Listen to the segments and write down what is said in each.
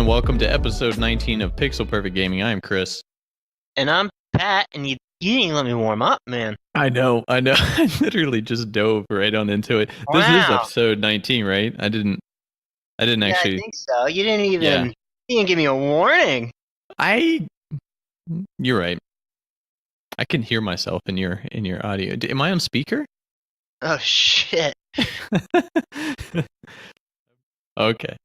and welcome to episode 19 of Pixel Perfect Gaming. I am Chris. And I'm Pat, and you didn't let me warm up, man. I know. I literally just dove right on into it. Wow. This is episode 19, right? I didn't Yeah, actually. I think so. You didn't give me a warning. You're right. I can hear myself in your audio. Am I on speaker? Oh shit. Okay.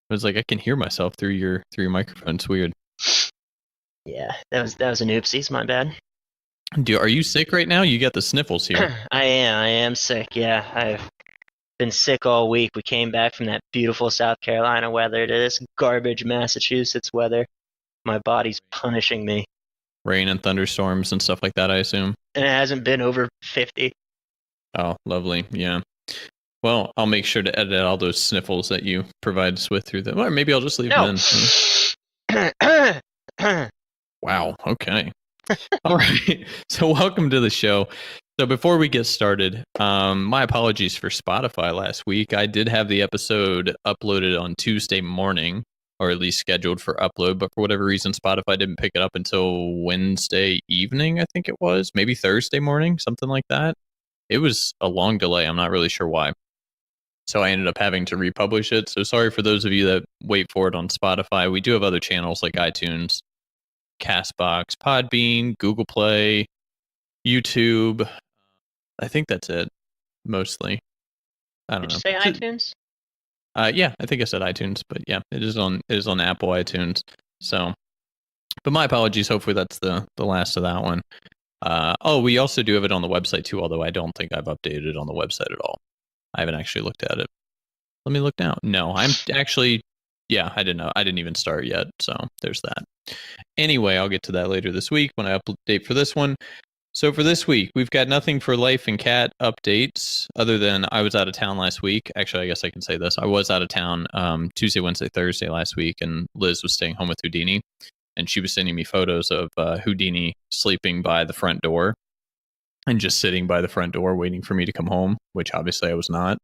I was like, I can hear myself through your microphone. It's weird. Yeah, that was an oopsies. My bad. Are you sick right now? You got the sniffles here. I am sick. Yeah, I've been sick all week. We came back from that beautiful South Carolina weather to this garbage Massachusetts weather. My body's punishing me. Rain and thunderstorms and stuff like that, I assume. And it hasn't been over 50. Oh, lovely. Yeah. Well, I'll make sure to edit all those sniffles that you provide us with through them. Or maybe I'll just leave them in. Wow. Okay. All right. So welcome to the show. So before we get started, my apologies for Spotify last week. I did have the episode uploaded on Tuesday morning, or at least scheduled for upload, but for whatever reason, Spotify didn't pick it up until Wednesday evening, I think it was. Maybe Thursday morning, something like that. It was a long delay. I'm not really sure why. So I ended up having to republish it. So sorry for those of you that wait for it on Spotify. We do have other channels like iTunes, Castbox, Podbean, Google Play, YouTube. I think that's it, mostly. I don't know. Did you say iTunes? Yeah, I think I said iTunes, but yeah, it is on Apple iTunes. So, but my apologies. Hopefully that's the last of that one. We also do have it on the website too, although I don't think I've updated it on the website at all. I haven't actually looked at it. Let me look now. No, I'm actually, yeah, I didn't know. I didn't even start yet. So there's that. Anyway, I'll get to that later this week when I update for this one. So for this week, we've got nothing for Life and Cat updates other than I was out of town last week. Actually, I guess I can say this. I was out of town Tuesday, Wednesday, Thursday last week, and Liz was staying home with Houdini. And she was sending me photos of Houdini sleeping by the front door and just sitting by the front door waiting for me to come home, which obviously I was not.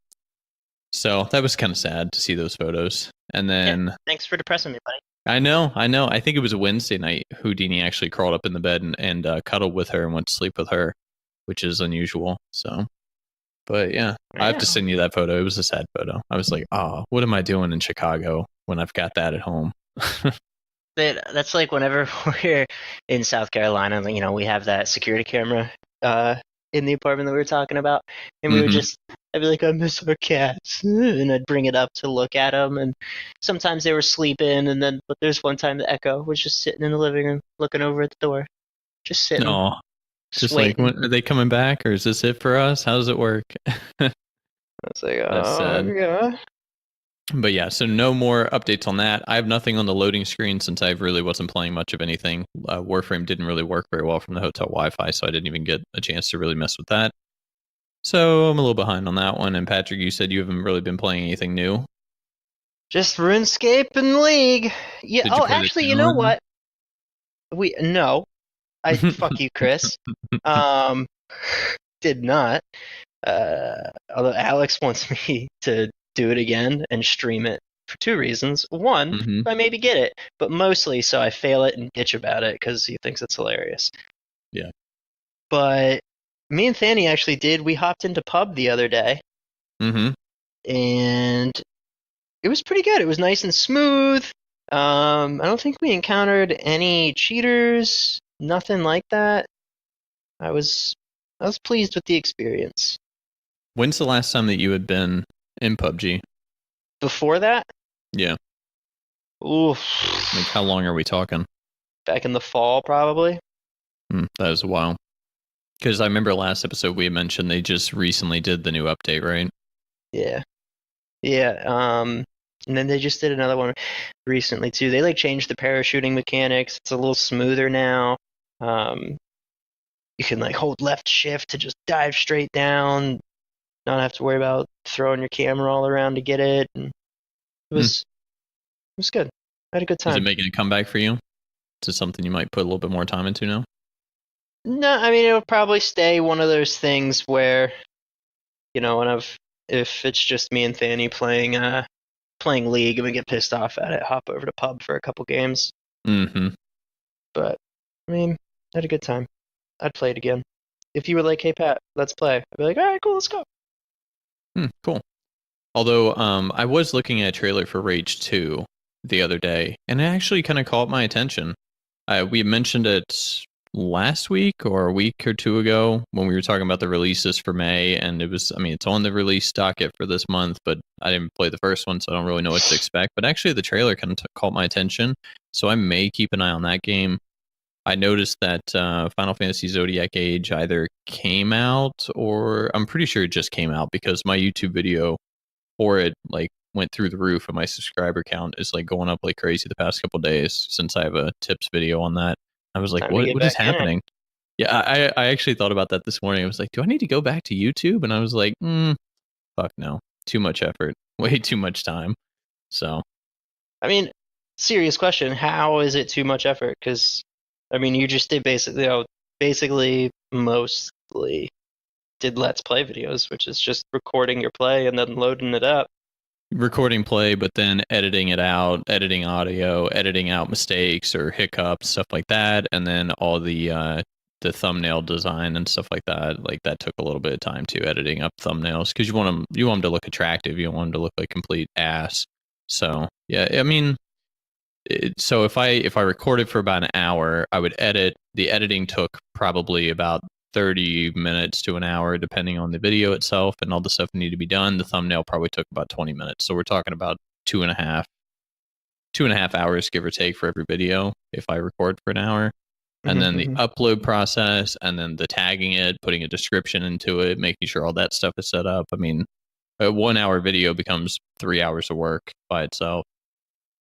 So that was kind of sad to see those photos. And then thanks for depressing me, buddy. I know. I think it was a Wednesday night. Houdini actually crawled up in the bed and cuddled with her and went to sleep with her, which is unusual. So, but yeah, I have to send you that photo. It was a sad photo. I was like, oh, what am I doing in Chicago when I've got that at home? That's like whenever we're in South Carolina, we have that security camera in the apartment that we were talking about, and we would I'd be like, I miss our cats, and I'd bring it up to look at them, and sometimes they were sleeping, but there's one time the Echo was just sitting in the living room looking over at the door, just sitting. Oh, just waiting. Like, when, are they coming back, or is this it for us? How does it work? I was like, yeah. But yeah, so no more updates on that. I have nothing on the loading screen since I really wasn't playing much of anything. Warframe didn't really work very well from the hotel Wi-Fi, so I didn't even get a chance to really mess with that. So I'm a little behind on that one. And Patrick, you said you haven't really been playing anything new. Just RuneScape and League. Yeah. Oh, actually, you know what? Fuck you, Chris. Did not. Although Alex wants me to do it again and stream it for two reasons. One, I maybe get it, but mostly so I fail it and bitch about it because he thinks it's hilarious. Yeah. But me and Fanny actually did. We hopped into pub the other day. And it was pretty good. It was nice and smooth. I don't think we encountered any cheaters. Nothing like that. I was pleased with the experience. When's the last time that you had been in PUBG? Before that? Yeah. Oof. Like, how long are we talking? Back in the fall, probably. That was a while. Because I remember last episode we had mentioned they just recently did the new update, right? Yeah. Yeah. And then they just did another one recently too. They changed the parachuting mechanics. It's a little smoother now. You can hold left shift to just dive straight down, not have to worry about throwing your camera all around to get it. And it was good. I had a good time. Is it making a comeback for you? Is it something you might put a little bit more time into now? No, I mean it'll probably stay one of those things where, if it's just me and Fanny playing playing League and we get pissed off at it, hop over to pub for a couple games. Mm-hmm. But I mean, I had a good time. I'd play it again. If you were like, "Hey Pat, let's play," I'd be like, "All right, cool, let's go." Cool. Although, I was looking at a trailer for Rage 2 the other day, and it actually kind of caught my attention. We mentioned it last week or a week or two ago when we were talking about the releases for May, and it's on the release docket for this month, but I didn't play the first one, so I don't really know what to expect. But actually, the trailer kind of caught my attention, so I may keep an eye on that game. I noticed that Final Fantasy Zodiac Age either came out, or I'm pretty sure it just came out, because my YouTube video for it like went through the roof, and my subscriber count is like going up like crazy the past couple days since I have a tips video on that. I was like, Time to what get is back in it. happening? Yeah, I actually thought about that this morning. I was like, do I need to go back to YouTube? And I was like, fuck no, too much effort, way too much time. So I mean, serious question: how is it too much effort? Because I mean, you just did basically mostly did Let's Play videos, which is just recording your play and then loading it up. recording play, but then editing it out, editing audio, editing out mistakes or hiccups, stuff like that, and then all the thumbnail design and stuff like that. Like that took a little bit of time too, editing up thumbnails, because you want them to look attractive. You don't want them to look like complete ass. So yeah, I mean, so if I recorded for about an hour, I would edit. The editing took probably about 30 minutes to an hour, depending on the video itself and all the stuff that needed to be done. The thumbnail probably took about 20 minutes. So we're talking about two and a half hours, give or take, for every video if I record for an hour. And then the upload process, and then the tagging it, putting a description into it, making sure all that stuff is set up. I mean, a 1 hour video becomes 3 hours of work by itself.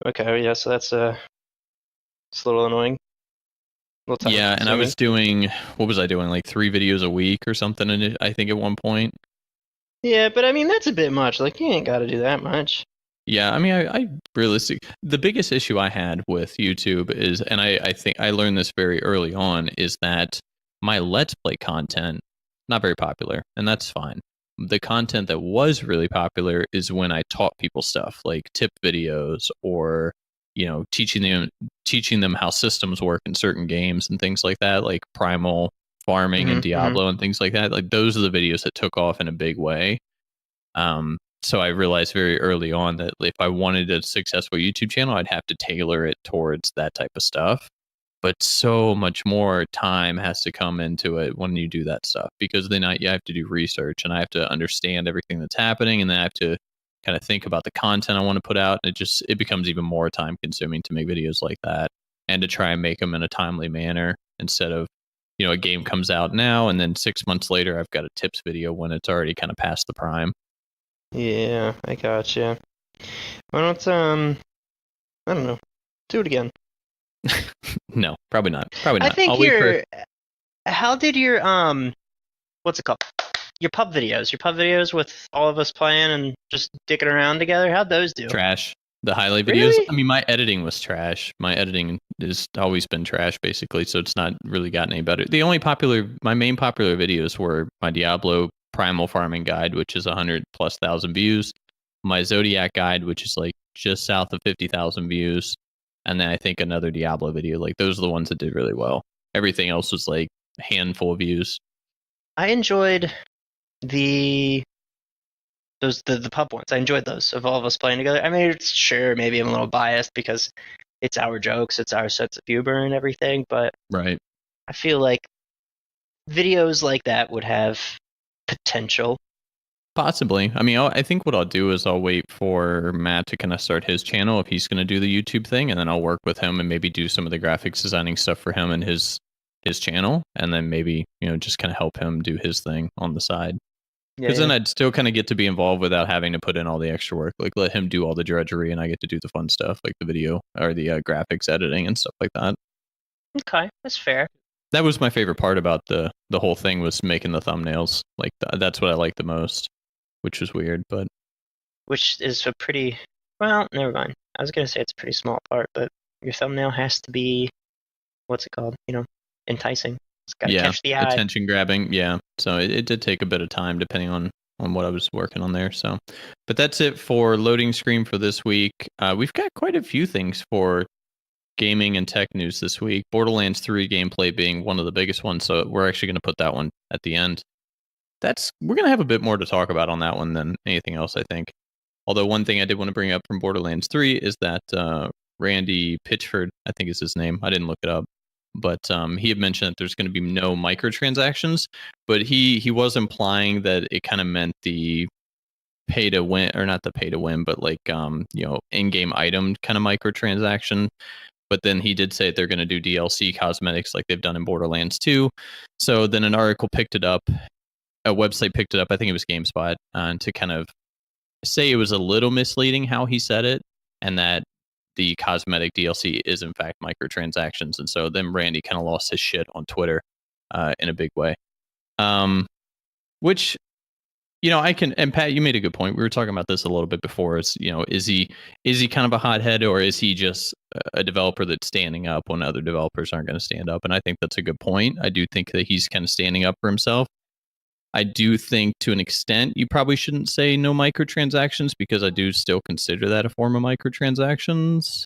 Okay, yeah, so it's a little annoying. Yeah, and I was doing, what was I doing? Like 3 videos a week or something, I think at one point. Yeah, but I mean, that's a bit much. Like, you ain't got to do that much. Yeah, I mean, I realistic. The biggest issue I had with YouTube is, and I think I learned this very early on, is that my Let's Play content, not very popular, and that's fine. The content that was really popular is when I taught people stuff like tip videos, or teaching them how systems work in certain games and things like that, like Primal farming and Diablo and things like that. Like those are the videos that took off in a big way. So I realized very early on that if I wanted a successful YouTube channel, I'd have to tailor it towards that type of stuff. But so much more time has to come into it when you do that stuff, because then you have to do research, and I have to understand everything that's happening, and then I have to kind of think about the content I want to put out. And it becomes even more time consuming to make videos like that, and to try and make them in a timely manner, instead of, a game comes out now and then 6 months later I've got a tips video when it's already kind of past the prime. Yeah, I gotcha. Why don't I don't know, do it again. No, probably not. Probably not. I think how did your what's it called? Your pub videos with all of us playing and just dicking around together, how'd those do? Trash. The highlight videos. Really? I mean, my editing was trash. My editing has always been trash, basically, so it's not really gotten any better. My main popular videos were my Diablo Primal farming guide, which is 100,000+ views, my Zodiac guide, which is like just south of 50,000 views, and then I think another Diablo video. Like those are the ones that did really well. Everything else was like a handful of views. I enjoyed the pub ones. I enjoyed those, of all of us playing together. I mean, it's sure maybe I'm a little biased because it's our jokes, it's our sense of humor and everything, but Right. I feel like videos like that would have potential. Possibly. I mean, I think what I'll do is I'll wait for Matt to kind of start his channel if he's going to do the YouTube thing, and then I'll work with him and maybe do some of the graphics designing stuff for him and his channel, and then maybe, just kind of help him do his thing on the side. Because then I'd still kind of get to be involved without having to put in all the extra work. Like, let him do all the drudgery, and I get to do the fun stuff, like the video or the graphics editing and stuff like that. Okay, that's fair. That was my favorite part about the whole thing, was making the thumbnails. Like that's what I like the most, which was weird, but which is a pretty, well, never mind. I was gonna say it's a pretty small part, but your thumbnail has to be, what's it called? Enticing. It's gotta catch the eye. Attention grabbing. Yeah. So it did take a bit of time, depending on on what I was working on there. So, but that's it for loading screen for this week. We've got quite a few things for gaming and tech news this week. Borderlands 3 gameplay being one of the biggest ones, so we're actually going to put that one at the end. We're going to have a bit more to talk about on that one than anything else, I think. Although one thing I did want to bring up from Borderlands 3 is that Randy Pitchford, I think is his name. I didn't look it up, but he had mentioned that there's going to be no microtransactions, but he was implying that it kind of meant the pay to win, or not the pay to win, but like in-game item kind of microtransaction. But then he did say they're going to do DLC cosmetics like they've done in Borderlands 2. So then an article picked it up, a website picked it up, I think it was GameSpot, to kind of say it was a little misleading how he said it, and that the cosmetic DLC is in fact microtransactions. And so then Randy kind of lost his shit on Twitter in a big way. Which, I can, and Pat, you made a good point. We were talking about this a little bit before. Is he kind of a hothead, or is he just a developer that's standing up when other developers aren't going to stand up? And I think that's a good point. I do think that he's kind of standing up for himself. I do think to an extent you probably shouldn't say no microtransactions, because I do still consider that a form of microtransactions.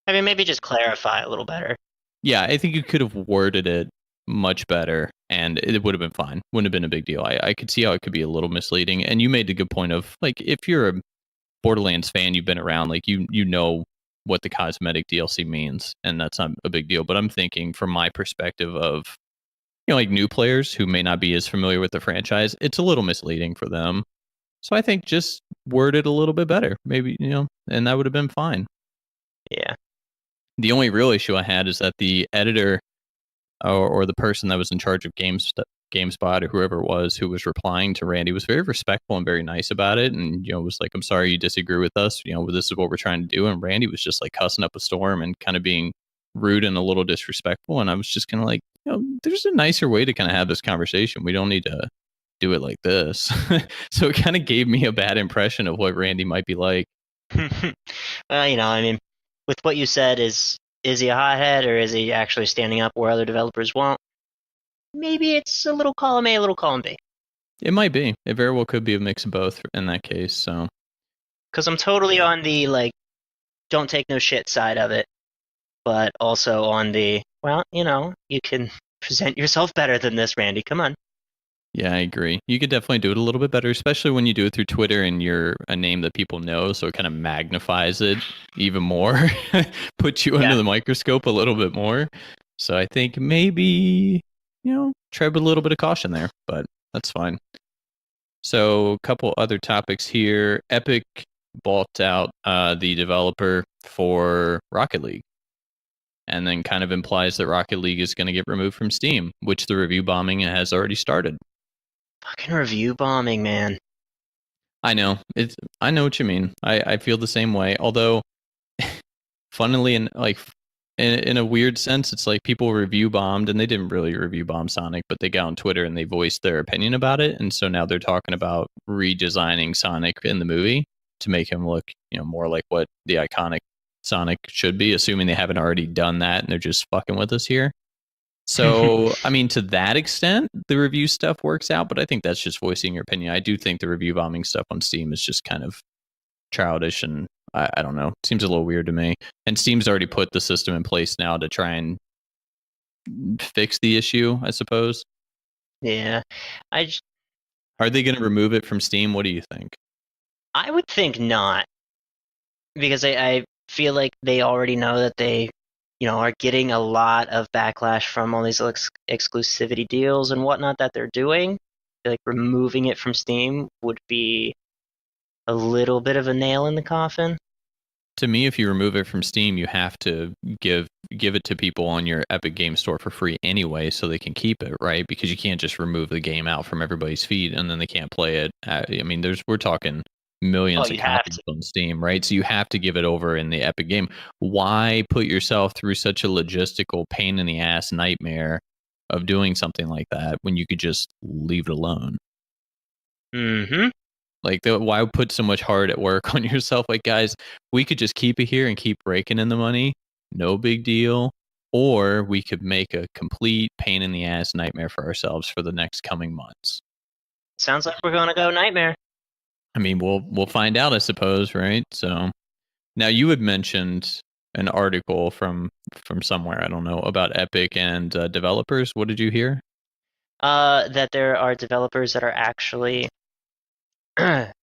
I mean, maybe just clarify a little better. Yeah, I think you could have worded it much better and it would have been fine. Wouldn't have been a big deal. I could see how it could be a little misleading. And you made the good point of, like, if you're a Borderlands fan, you've been around, like you know what the cosmetic DLC means, and that's not a big deal. But I'm thinking from my perspective of, like new players who may not be as familiar with the franchise, it's a little misleading for them. So I think just word it a little bit better, maybe, and that would have been fine. Yeah. The only real issue I had is that the editor or the person that was in charge of GameSpot or whoever it was who was replying to Randy was very respectful and very nice about it, and was like, "I'm sorry you disagree with us. This is what we're trying to do." And Randy was just like cussing up a storm and kind of being rude and a little disrespectful. And I was just kind of like, there's a nicer way to kind of have this conversation. We don't need to do it like this. So it kind of gave me a bad impression of what Randy might be like. Well, I mean, with what you said, is he a hothead, or is he actually standing up where other developers won't? Maybe it's a little column A, a little column B. It might be. It very well could be a mix of both in that case. So, because I'm totally on the like, don't take no shit side of it, but also on the, well, you can present yourself better than this, Randy. Come on. Yeah, I agree. You could definitely do it a little bit better, especially when you do it through Twitter and you're a name that people know. So it kind of magnifies it even more, puts you under the microscope a little bit more. So I think maybe, tread with a little bit of caution there, but that's fine. So a couple other topics here. Epic bought out the developer for Rocket League, and then kind of implies that Rocket League is going to get removed from Steam, which the review bombing has already started. Fucking review bombing, man. I know. I know what you mean. I feel the same way. Although, funnily and in a weird sense, it's like people review bombed, and they didn't really review bomb Sonic, but they got on Twitter and they voiced their opinion about it. And so now they're talking about redesigning Sonic in the movie to make him look, more like what the iconic Sonic should be, assuming they haven't already done that and they're just fucking with us here. So, I mean, to that extent, the review stuff works out, but I think that's just voicing your opinion. I do think the review bombing stuff on Steam is just kind of childish, and I don't know. It seems a little weird to me. And Steam's already put the system in place now to try and fix the issue, I suppose. Yeah. Are they going to remove it from Steam? What do you think? I would think not, because I feel like they already know that they are getting a lot of backlash from all these exclusivity deals and whatnot that they're doing. Like, removing it from Steam would be a little bit of a nail in the coffin. To me, if you remove it from Steam, you have to give it to people on your Epic Game Store for free anyway, so they can keep it, right? Because you can't just remove the game out from everybody's feed and then they can't play it. I mean, we're talking millions of copies on Steam, right? So you have to give it over in the Epic game. Why put yourself through such a logistical pain in the ass nightmare of doing something like that when you could just leave it alone? Mm-hmm. Like, why put so much hard at work on yourself? Like, guys, we could just keep it here and keep raking in the money. No big deal. Or we could make a complete pain in the ass nightmare for ourselves for the next coming months. Sounds like we're gonna go Nightmare. I mean, we'll find out, I suppose, right? So now you had mentioned an article from somewhere, I don't know, about Epic and developers. What did you hear? That there are developers that are actually,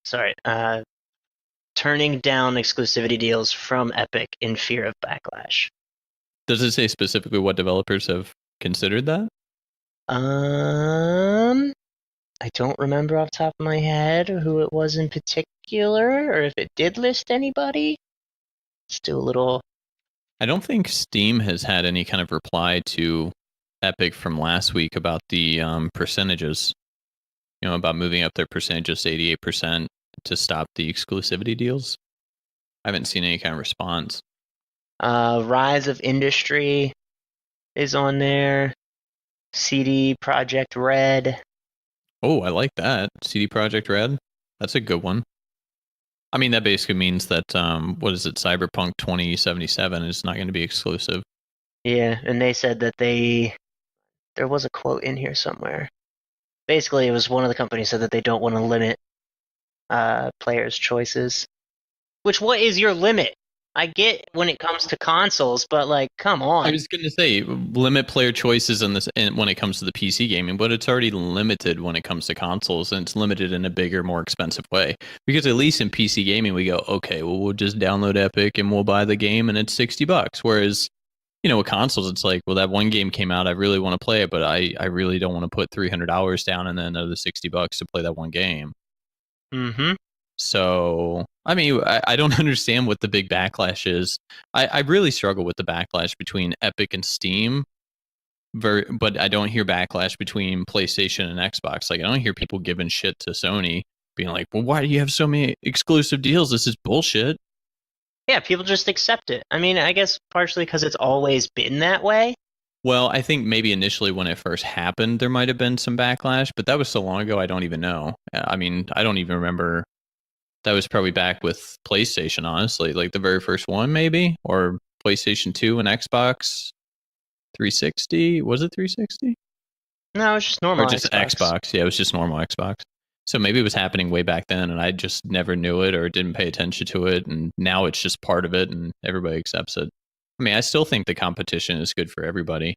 sorry, turning down exclusivity deals from Epic in fear of backlash. Does it say specifically what developers have considered that? Um, I don't remember off the top of my head who it was in particular, or if it did list anybody. Let's do a little. I don't think Steam has had any kind of reply to Epic from last week about the percentages. About moving up their percentages to 88% to stop the exclusivity deals. I haven't seen any kind of response. Rise of Industry is on there. CD Project Red. Oh, I like that. CD Project Red. That's a good one. I mean, that basically means that what is it? Cyberpunk 2077 is not going to be exclusive. Yeah, and they said that there was a quote in here somewhere. Basically, it was one of the companies said that they don't want to limit players' choices. Which, what is your limit? I get when it comes to consoles, but like, come I on. was going to say limit player choices in this when it comes to the PC gaming, but it's already limited when it comes to consoles, and it's limited in a bigger, more expensive way. Because at least in PC gaming, we go, okay, well, we'll just download Epic and we'll buy the game, and it's $60. Whereas, with consoles, it's like, well, that one game came out, I really want to play it, but I really don't want to put $300 down and then another $60 to play that one game. Mm-hmm. So, I mean, I don't understand what the big backlash is. I really struggle with the backlash between Epic and Steam, but I don't hear backlash between PlayStation and Xbox. Like, I don't hear people giving shit to Sony, being like, well, why do you have so many exclusive deals? This is bullshit. Yeah, people just accept it. I mean, I guess partially because it's always been that way. Well, I think maybe initially when it first happened, there might have been some backlash, but that was so long ago, I don't even know. I mean, I don't even remember. That was probably back with PlayStation, honestly, like the very first one, maybe, or PlayStation 2 and Xbox 360. Was it 360? No, it's just Or normal just Xbox. Xbox? Yeah, it was just normal Xbox. So maybe it was happening way back then, and I just never knew it or didn't pay attention to it. And now it's just part of it, and everybody accepts it. I mean, I still think the competition is good for everybody.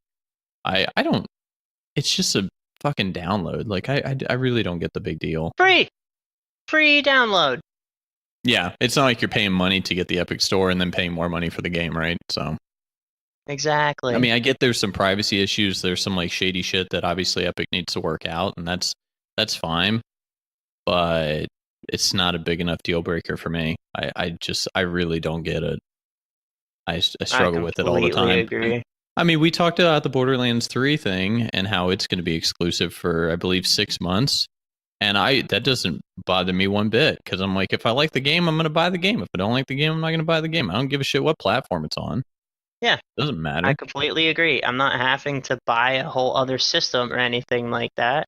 I don't. It's just a fucking download. Like I really don't get the big deal. Free! Free download. Yeah, it's not like you're paying money to get the Epic Store and then paying more money for the game, right? So, Exactly. I mean, I get there's some privacy issues. There's some like shady shit that obviously Epic needs to work out, and that's fine. But it's not a big enough deal breaker for me. I really don't get it. I struggle with it all the completely time. agree. I mean, we talked about the Borderlands 3 thing and how it's going to be exclusive for I believe 6 months. And that doesn't bother me one bit because I'm like, if I like the game, I'm going to buy the game. If I don't like the game, I'm not going to buy the game. I don't give a shit what platform it's on. Yeah, It doesn't I matter. completely agree. I'm not having to buy a whole other system or anything like that.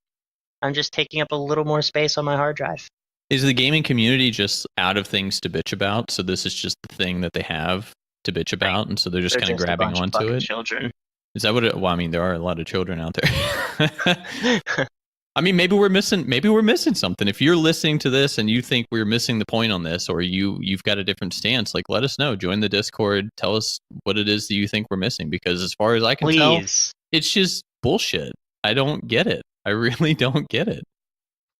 I'm just taking up a little more space on my hard drive. Is the gaming community just out of things to bitch about? So this is just the thing that they have to bitch Right. about, and so they're just They're kind of just a grabbing bunch of onto fucking it. children. Is that what it? Well, I mean, there are a lot of children out there. I mean, maybe we're missing something. If you're listening to this and you think we're missing the point on this, or you've got a different stance, like let us know. Join the Discord. Tell us what it is that you think we're missing. Because as far as I can tell, Please. it's just bullshit. I don't get it. I really don't get it.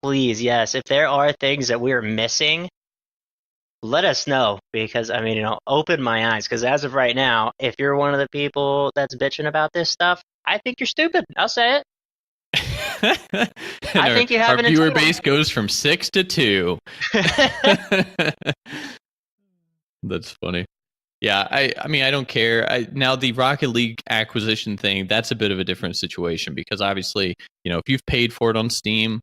Please, yes. If there are things that we're missing, let us know because I mean, open my eyes. Because as of right now, if you're one of the people that's bitching about this stuff, I think you're stupid. I'll say it. And I think you have our an viewer entitlement. base goes from 6 to 2. That's funny. Yeah, I mean, I don't care. Now the Rocket League acquisition thing, that's a bit of a different situation because obviously, if you've paid for it on Steam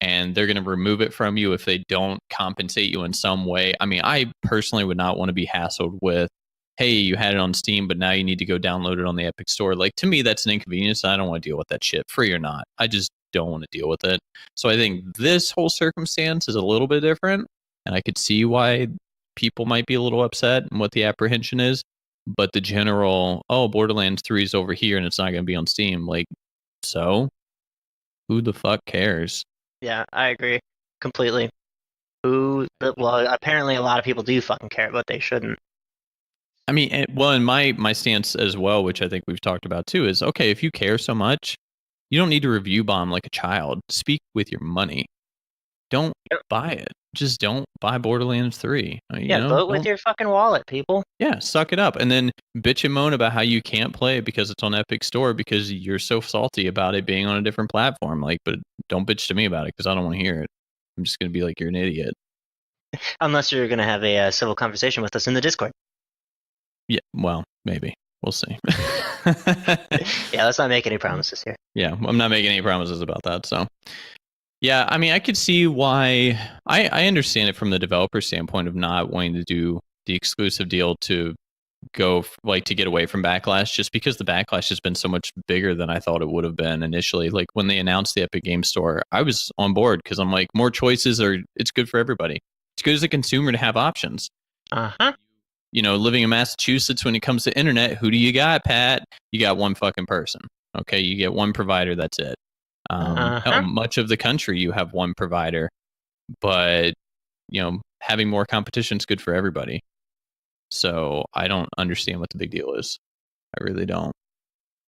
and they're going to remove it from you if they don't compensate you in some way. I mean, I personally would not want to be hassled with, hey, you had it on Steam, but now you need to go download it on the Epic Store. Like, to me, that's an inconvenience. I don't want to deal with that shit, free or not. I just don't want to deal with it. So I think this whole circumstance is a little bit different, and I could see why people might be a little upset and what the apprehension is. But the general, oh, Borderlands 3 is over here and it's not going to be on Steam. Like, so who the fuck cares? Yeah, I agree completely. Well, apparently a lot of people do fucking care, but they shouldn't. I mean, well, and my stance as well, which I think we've talked about too, is okay, if you care so much, you don't need to review bomb like a child. Speak with your money. Don't Yep. buy it. Just don't buy Borderlands 3. Yeah, vote with Don't. your fucking wallet, people. Yeah, suck it up. And then bitch and moan about how you can't play it because it's on Epic Store because you're so salty about it being on a different platform. Like, but don't bitch to me about it because I don't want to hear it. I'm just going to be like, you're an idiot. Unless you're gonna have a civil conversation with us in the Discord. Yeah, well, maybe. We'll see. Yeah, let's not make any promises here. Yeah, I'm not making any promises about that. So, yeah, I mean, I could see why. I understand it from the developer standpoint of not wanting to do the exclusive deal to like to get away from backlash, just because the backlash has been so much bigger than I thought it would have been initially. Like when they announced the Epic Game Store, I was on board because I'm like, more choices are, it's good for everybody. It's good as a consumer to have options. Uh-huh. Living in Massachusetts, when it comes to internet, who do you got, Pat? You got one fucking person. Okay, you get one provider. That's it. Uh-huh. Much of the country, you have one provider, but having more competition is good for everybody. So I don't understand what the big deal is. I really don't.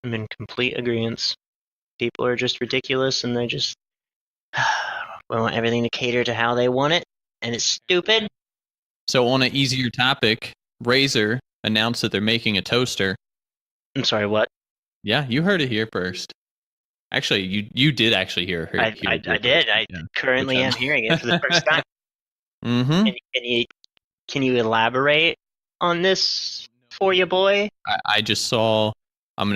I'm in complete agreement. People are just ridiculous, and they just want everything to cater to how they want it, and it's stupid. So on an easier topic, Razer announced that they're making a toaster. I'm sorry, what? Yeah, you heard it here first. Actually, you did actually hear I it here did. first. I Yeah. currently am hearing it for the first time. Mm-hmm. Can you elaborate on this for you, boy? I just saw. I'm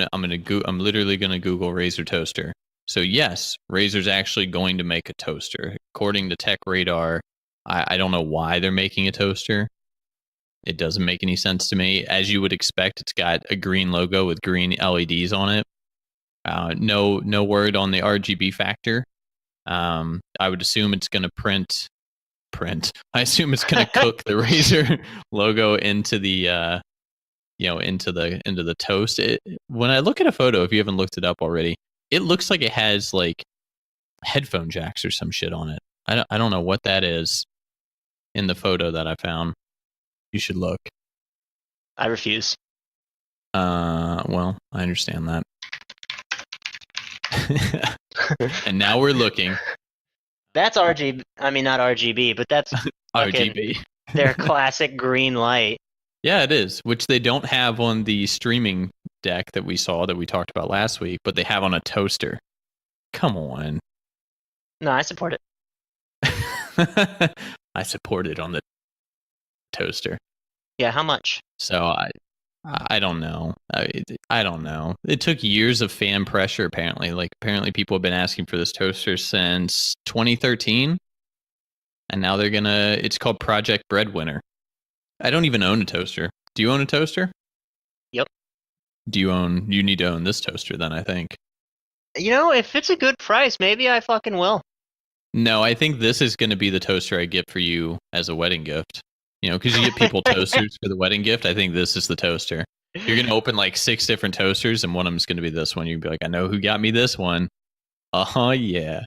literally gonna Google Razer toaster. So yes, Razer's actually going to make a toaster. According to Tech Radar, I don't know why they're making a toaster. It doesn't make any sense to me. As you would expect, it's got a green logo with green LEDs on it. No word on the RGB factor. I would assume it's going to print. I assume it's going to cook the Razer logo into the into the toast. When I look at a photo, if you haven't looked it up already, it looks like it has like headphone jacks or some shit on it. I don't know what that is in the photo that I found. You should look. I refuse. Well, I understand that. And now we're looking. That's RGB. I mean, not RGB, but that's RGB. Their classic green light. Yeah, it is, which they don't have on the streaming deck that we talked about last week, but they have on a toaster. Come on. No, I support it. I support it on the toaster. Yeah, how much? So I don't know. I don't know. It took years of fan pressure, apparently. Like, apparently people have been asking for this toaster since 2013. And now it's called Project Breadwinner. I don't even own a toaster. Do you own a toaster? Yep. You need to own this toaster then, I think. If it's a good price, maybe I fucking will. No, I think this is going to be the toaster I get for you as a wedding gift. Because you get people toasters for the wedding gift. I think this is the toaster. You're going to open like 6 different toasters, and one of them's going to be this one. You'd be like, I know who got me this one. Yeah.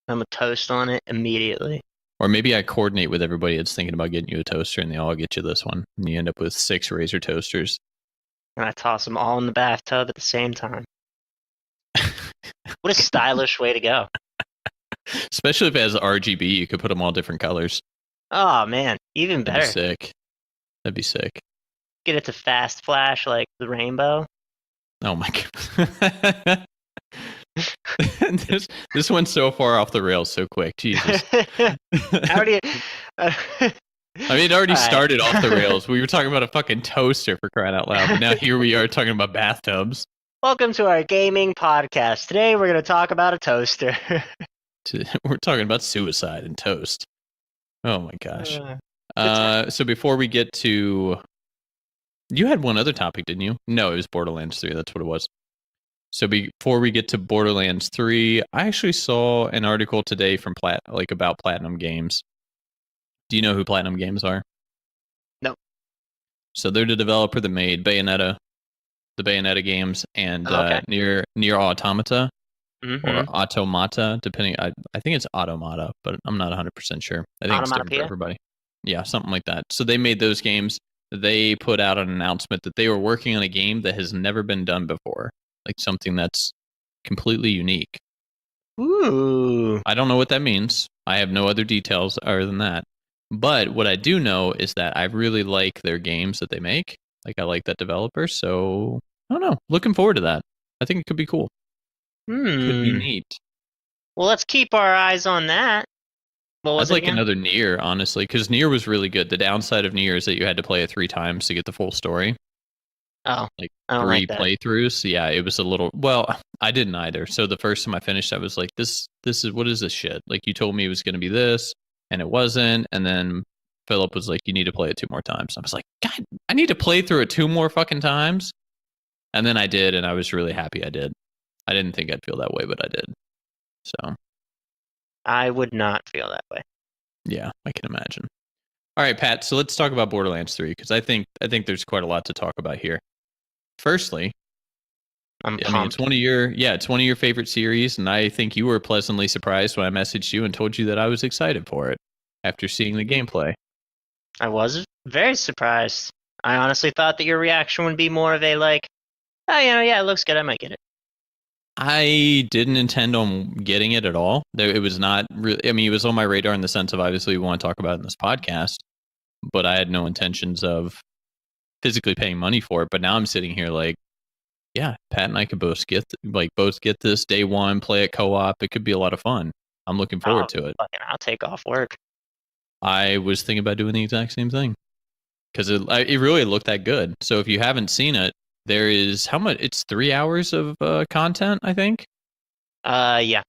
I'm going to toast on it immediately. Or maybe I coordinate with everybody that's thinking about getting you a toaster, and they all get you this one. And you end up with 6 Razer toasters. And I toss them all in the bathtub at the same time. What a stylish way to go. Especially if it has RGB, you could put them all different colors. Oh, man. Even better. That'd be sick. Get it to fast flash like the rainbow. Oh, my God. this went so far off the rails so quick. Jesus. How do you... I mean, it already started off the rails. We were talking about a fucking toaster, for crying out loud. But now here we are talking about bathtubs. Welcome to our gaming podcast. Today we're going to talk about a toaster. We're talking about suicide and toast. Oh my gosh. So before we get to... You had one other topic, didn't you? No, it was Borderlands 3. That's what it was. So before we get to Borderlands 3, I actually saw an article today from about Platinum Games. Do you know who Platinum Games are? No. So they're the developer that made the Bayonetta games, and Near Automata. Mm-hmm. or Automata, depending. I think it's Automata, but I'm not 100% sure. I think it's different for Onomatopoeia. everybody. Yeah, something like that. So they made those games. They put out an announcement that they were working on a game that has never been done before, like something that's completely unique. Ooh. I don't know what that means. I have no other details other than that. But what I do know is that I really like their games that they make. Like I like that developer, so I don't know. Looking forward to that. I think it could be cool. Could be Hmm. neat. Well, let's keep our eyes on that. What I'd was it like again? another Nier, honestly, because Nier was really good. The downside of Nier is that you had to play it 3 times to get the full story, Oh, like I don't like three that. playthroughs. Yeah, it was a little. Well, I didn't either. So the first time I finished, I was like, "This is what is this shit?" Like you told me it was going to be this, and it wasn't. And then Philip was like, "You need to play it 2 more times." I was like, "God, I need to play through it 2 more fucking times." And then I did, and I was really happy I did. I didn't think I'd feel that way, but I did. So I would not feel that way. yeah, I can imagine. All right, Pat. So let's talk about Borderlands 3 because I think there's quite a lot to talk about here. Firstly, I'm I mean, it's pumped. one of your favorite series, and I think you were pleasantly surprised when I messaged you and told you that I was excited for it after seeing the gameplay. I was very surprised. I honestly thought that your reaction would be more of a like, oh, yeah, it looks good. I might get it. I didn't intend on getting it at all. It was not really. I mean, it was on my radar in the sense of obviously we want to talk about it in this podcast, but I had no intentions of physically paying money for it. But now I'm sitting here like, yeah, Pat and I could both get this day one, play it co-op. It could be a lot of fun. I'm looking forward to it. I'll take off work. I was thinking about doing the exact same thing because it really looked that good. So if you haven't seen it, there is how much? It's 3 hours of content, I think. Yeah.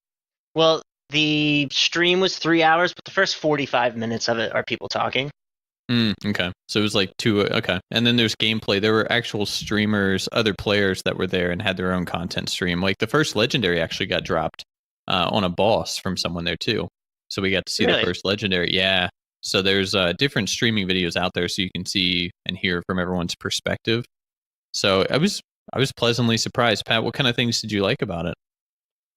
Well, the stream was 3 hours, but the first 45 minutes of it are people talking. Okay, so it was like two. Okay, and then there's gameplay. There were actual streamers, other players that were there and had their own content stream. Like the first legendary actually got dropped on a boss from someone there too. So we got to see the Really? first legendary. Yeah. So there's different streaming videos out there, so you can see and hear from everyone's perspective. So I was pleasantly surprised. Pat, what kind of things did you like about it?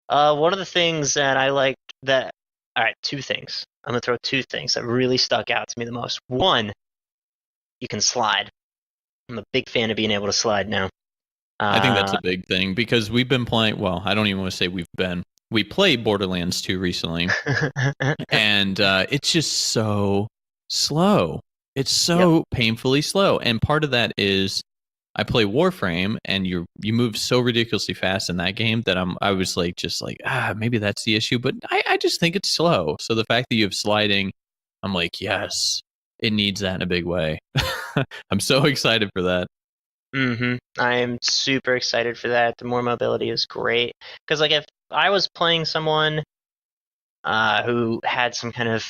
One of the things that I liked that, all right, two things. I'm gonna throw two things that really stuck out to me the most. One, you can slide. I'm a big fan of being able to slide now. I think that's Uh, a big thing because we've been playing. Well, I don't even want to say we've been. We played Borderlands 2 recently, and it's just so slow. It's yep. so painfully slow, and part of that is I play Warframe, and you move so ridiculously fast in that game that I was like just like maybe that's the issue, but I just think it's slow. So the fact that you have sliding, I'm like yes, it needs that in a big way. I'm so excited for that. I am super excited for that. The more mobility is great because like if I was playing someone who had some kind of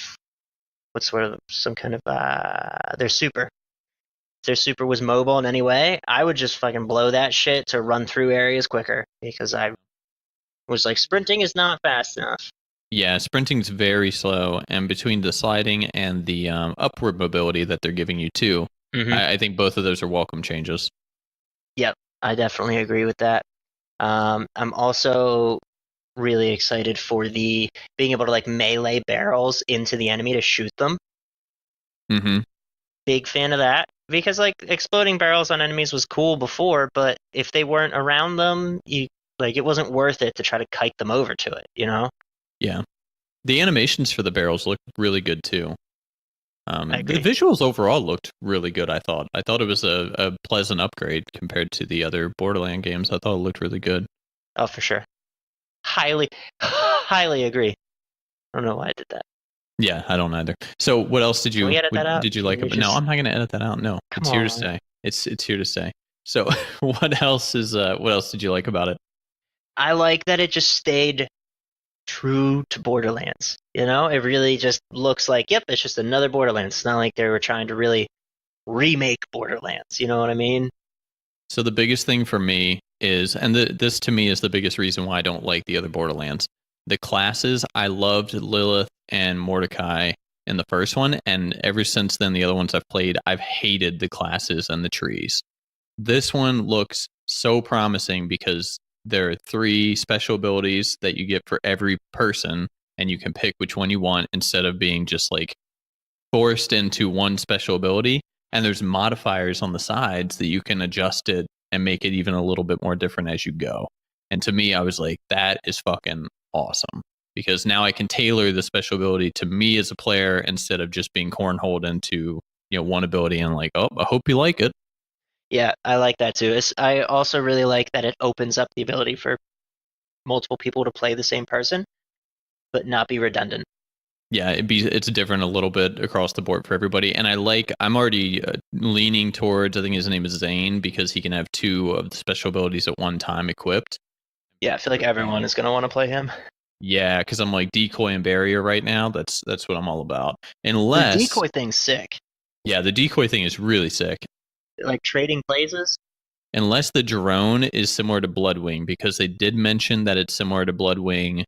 what's sort of some kind of their super. If their super was mobile in any way, I would just fucking blow that shit to run through areas quicker because I was like sprinting is not fast enough. Yeah, sprinting's very slow, and between the sliding and the upward mobility that they're giving you too, Mm-hmm. I think both of those are welcome changes. Yep, I definitely agree with that. I'm also really excited for the being able to like melee barrels into the enemy to shoot them. Hmm. Big fan of that because like exploding barrels on enemies was cool before, but if they weren't around them, you like it wasn't worth it to try to kite them over to it, you know? Yeah, the animations for the barrels look really good too. I The agree. visuals overall looked really good. I thought it was a pleasant upgrade compared to the other Borderland games. I thought it looked really good. Oh, for sure. Highly, highly agree. I don't know why I did that. Yeah, I don't either. So, what else did Can you we edit that out? did you Can like you about? No, just I'm not going to edit that out. No, come it's here to on? stay. It's here to stay. So, what else did you like about it? I like that it just stayed true to Borderlands. You know, it really just looks like, yep, it's just another Borderlands. It's not like they were trying to really remake Borderlands. You know what I mean? So the biggest thing for me is, and this to me is the biggest reason why I don't like the other Borderlands. The classes, I loved Lilith and Mordecai in the first one, and ever since then, the other ones I've played, I've hated the classes and the trees. This one looks so promising because there are 3 special abilities that you get for every person, and you can pick which one you want instead of being just like forced into one special ability. And there's modifiers on the sides that you can adjust it and make it even a little bit more different as you go. And to me, I was like, that is fucking awesome, because now I can tailor the special ability to me as a player instead of just being cornholed into, one ability and like, oh, I hope you like it. Yeah, I like that too. I also really like that it opens up the ability for multiple people to play the same person, but not be redundant. Yeah, it's different a little bit across the board for everybody. And I'm already leaning towards, I think his name is Zane, because he can have 2 of the special abilities at one time equipped. Yeah, I feel like everyone is going to want to play him. Yeah, because I'm like decoy and barrier right now. That's what I'm all about. The Unless, decoy thing's sick. yeah, the decoy thing is really sick. Like trading places. Unless the drone is similar to Bloodwing, because they did mention that it's similar to Bloodwing,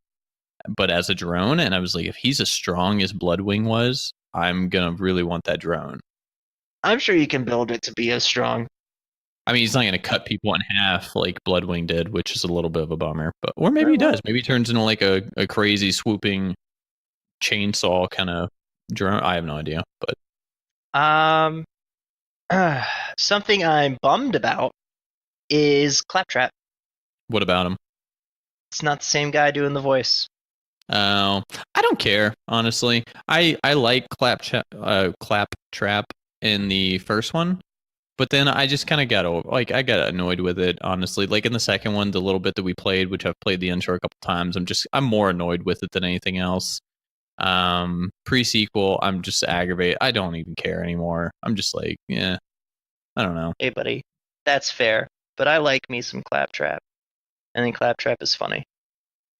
but as a drone. And I was like, if he's as strong as Bloodwing was, I'm gonna really want that drone. I'm sure you can build it to be as strong. I mean, he's not gonna cut people in half like Bloodwing did, which is a little bit of a bummer. But or maybe he does. Maybe he turns into like a crazy swooping chainsaw kind of drone. I have no idea. But something I'm bummed about is Claptrap. what about him? It's not the same guy doing the voice. I don't care, honestly. I like Claptrap in the first one, but then I just kind of I got annoyed with it, honestly. Like in the second one, the little bit that we played, which I've played the intro a couple times, I'm more annoyed with it than anything else. Pre-sequel, I'm just aggravated. I don't even care anymore. I'm just like, yeah, I don't know. Hey, buddy, that's fair. But I like me some Claptrap. I think Claptrap is funny.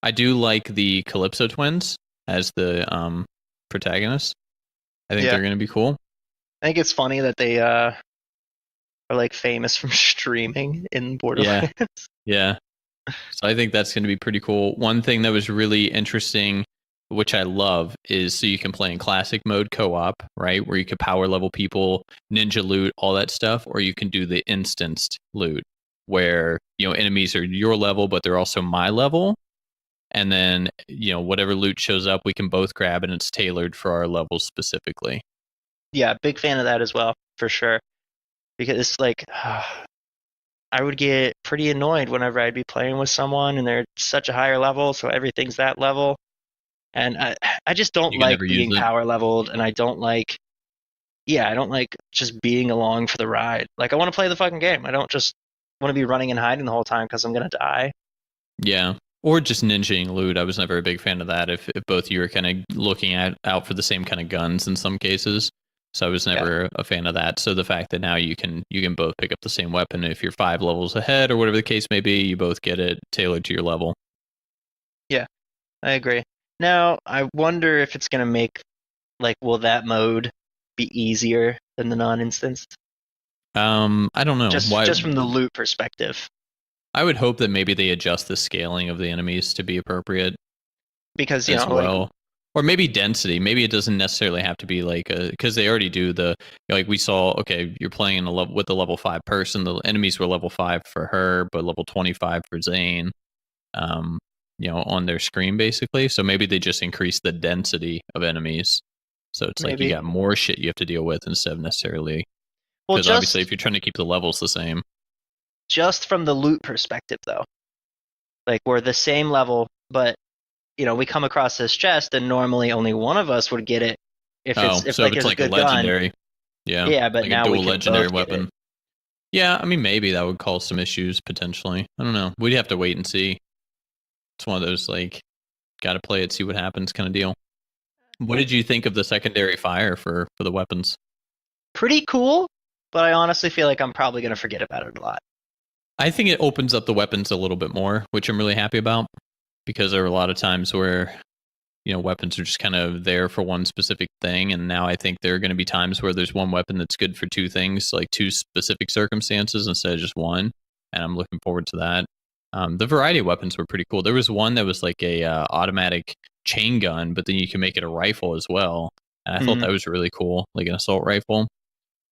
I do like the Calypso twins as the protagonists. I think they're going to be cool. I think it's funny that they are like famous from streaming in Borderlands. Yeah. So I think that's going to be pretty cool. One thing that was really interesting, which I love, is so you can play in classic mode co-op, right? Where you could power level people, ninja loot, all that stuff, or you can do the instanced loot where, enemies are your level, but they're also my level. And then, whatever loot shows up, we can both grab, and it's tailored for our levels specifically. Yeah, big fan of that as well, for sure. Because it's like, I would get pretty annoyed whenever I'd be playing with someone and they're such a higher level, so everything's that level. And I just don't like being power leveled, and I don't like just being along for the ride. Like, I want to play the fucking game. I don't just want to be running and hiding the whole time because I'm going to die. Yeah. Or just ninjaing loot. I was never a big fan of that if both of you are kind of looking out for the same kind of guns in some cases. So I was never a fan of that. So the fact that now you can both pick up the same weapon, if you're 5 levels ahead or whatever the case may be, you both get it tailored to your level. Yeah, I agree. Now, I wonder if it's going to make, will that mode be easier than the non-instanced? I don't know. Just from the loot perspective. I would hope that maybe they adjust the scaling of the enemies to be appropriate. Because, or maybe density. Maybe it doesn't necessarily have to be because they already do we saw, okay, you're playing with a level 5 person. The enemies were level 5 for her, but level 25 for Zane, on their screen basically. So maybe they just increase the density of enemies. So it's like you got more shit you have to deal with instead of necessarily. Because obviously if you're trying to keep the levels the same. Just from the loot perspective, though. Like, we're the same level, but, we come across this chest, and normally only one of us would get it if it's like a legendary. Gun. Yeah. Yeah, but like now a dual we can legendary both weapon. Get it. Yeah, I mean, maybe that would cause some issues potentially. I don't know. We'd have to wait and see. It's one of those, got to play it, see what happens kind of deal. What did you think of the secondary fire for the weapons? Pretty cool, but I honestly feel like I'm probably going to forget about it a lot. I think it opens up the weapons a little bit more, which I'm really happy about, because there are a lot of times where, weapons are just kind of there for one specific thing. And now I think there are going to be times where there's one weapon that's good for 2 things, like 2 specific circumstances instead of just one. And I'm looking forward to that. The variety of weapons were pretty cool. There was one that was like a automatic chain gun, but then you can make it a rifle as well. And I thought that was really cool, like an assault rifle.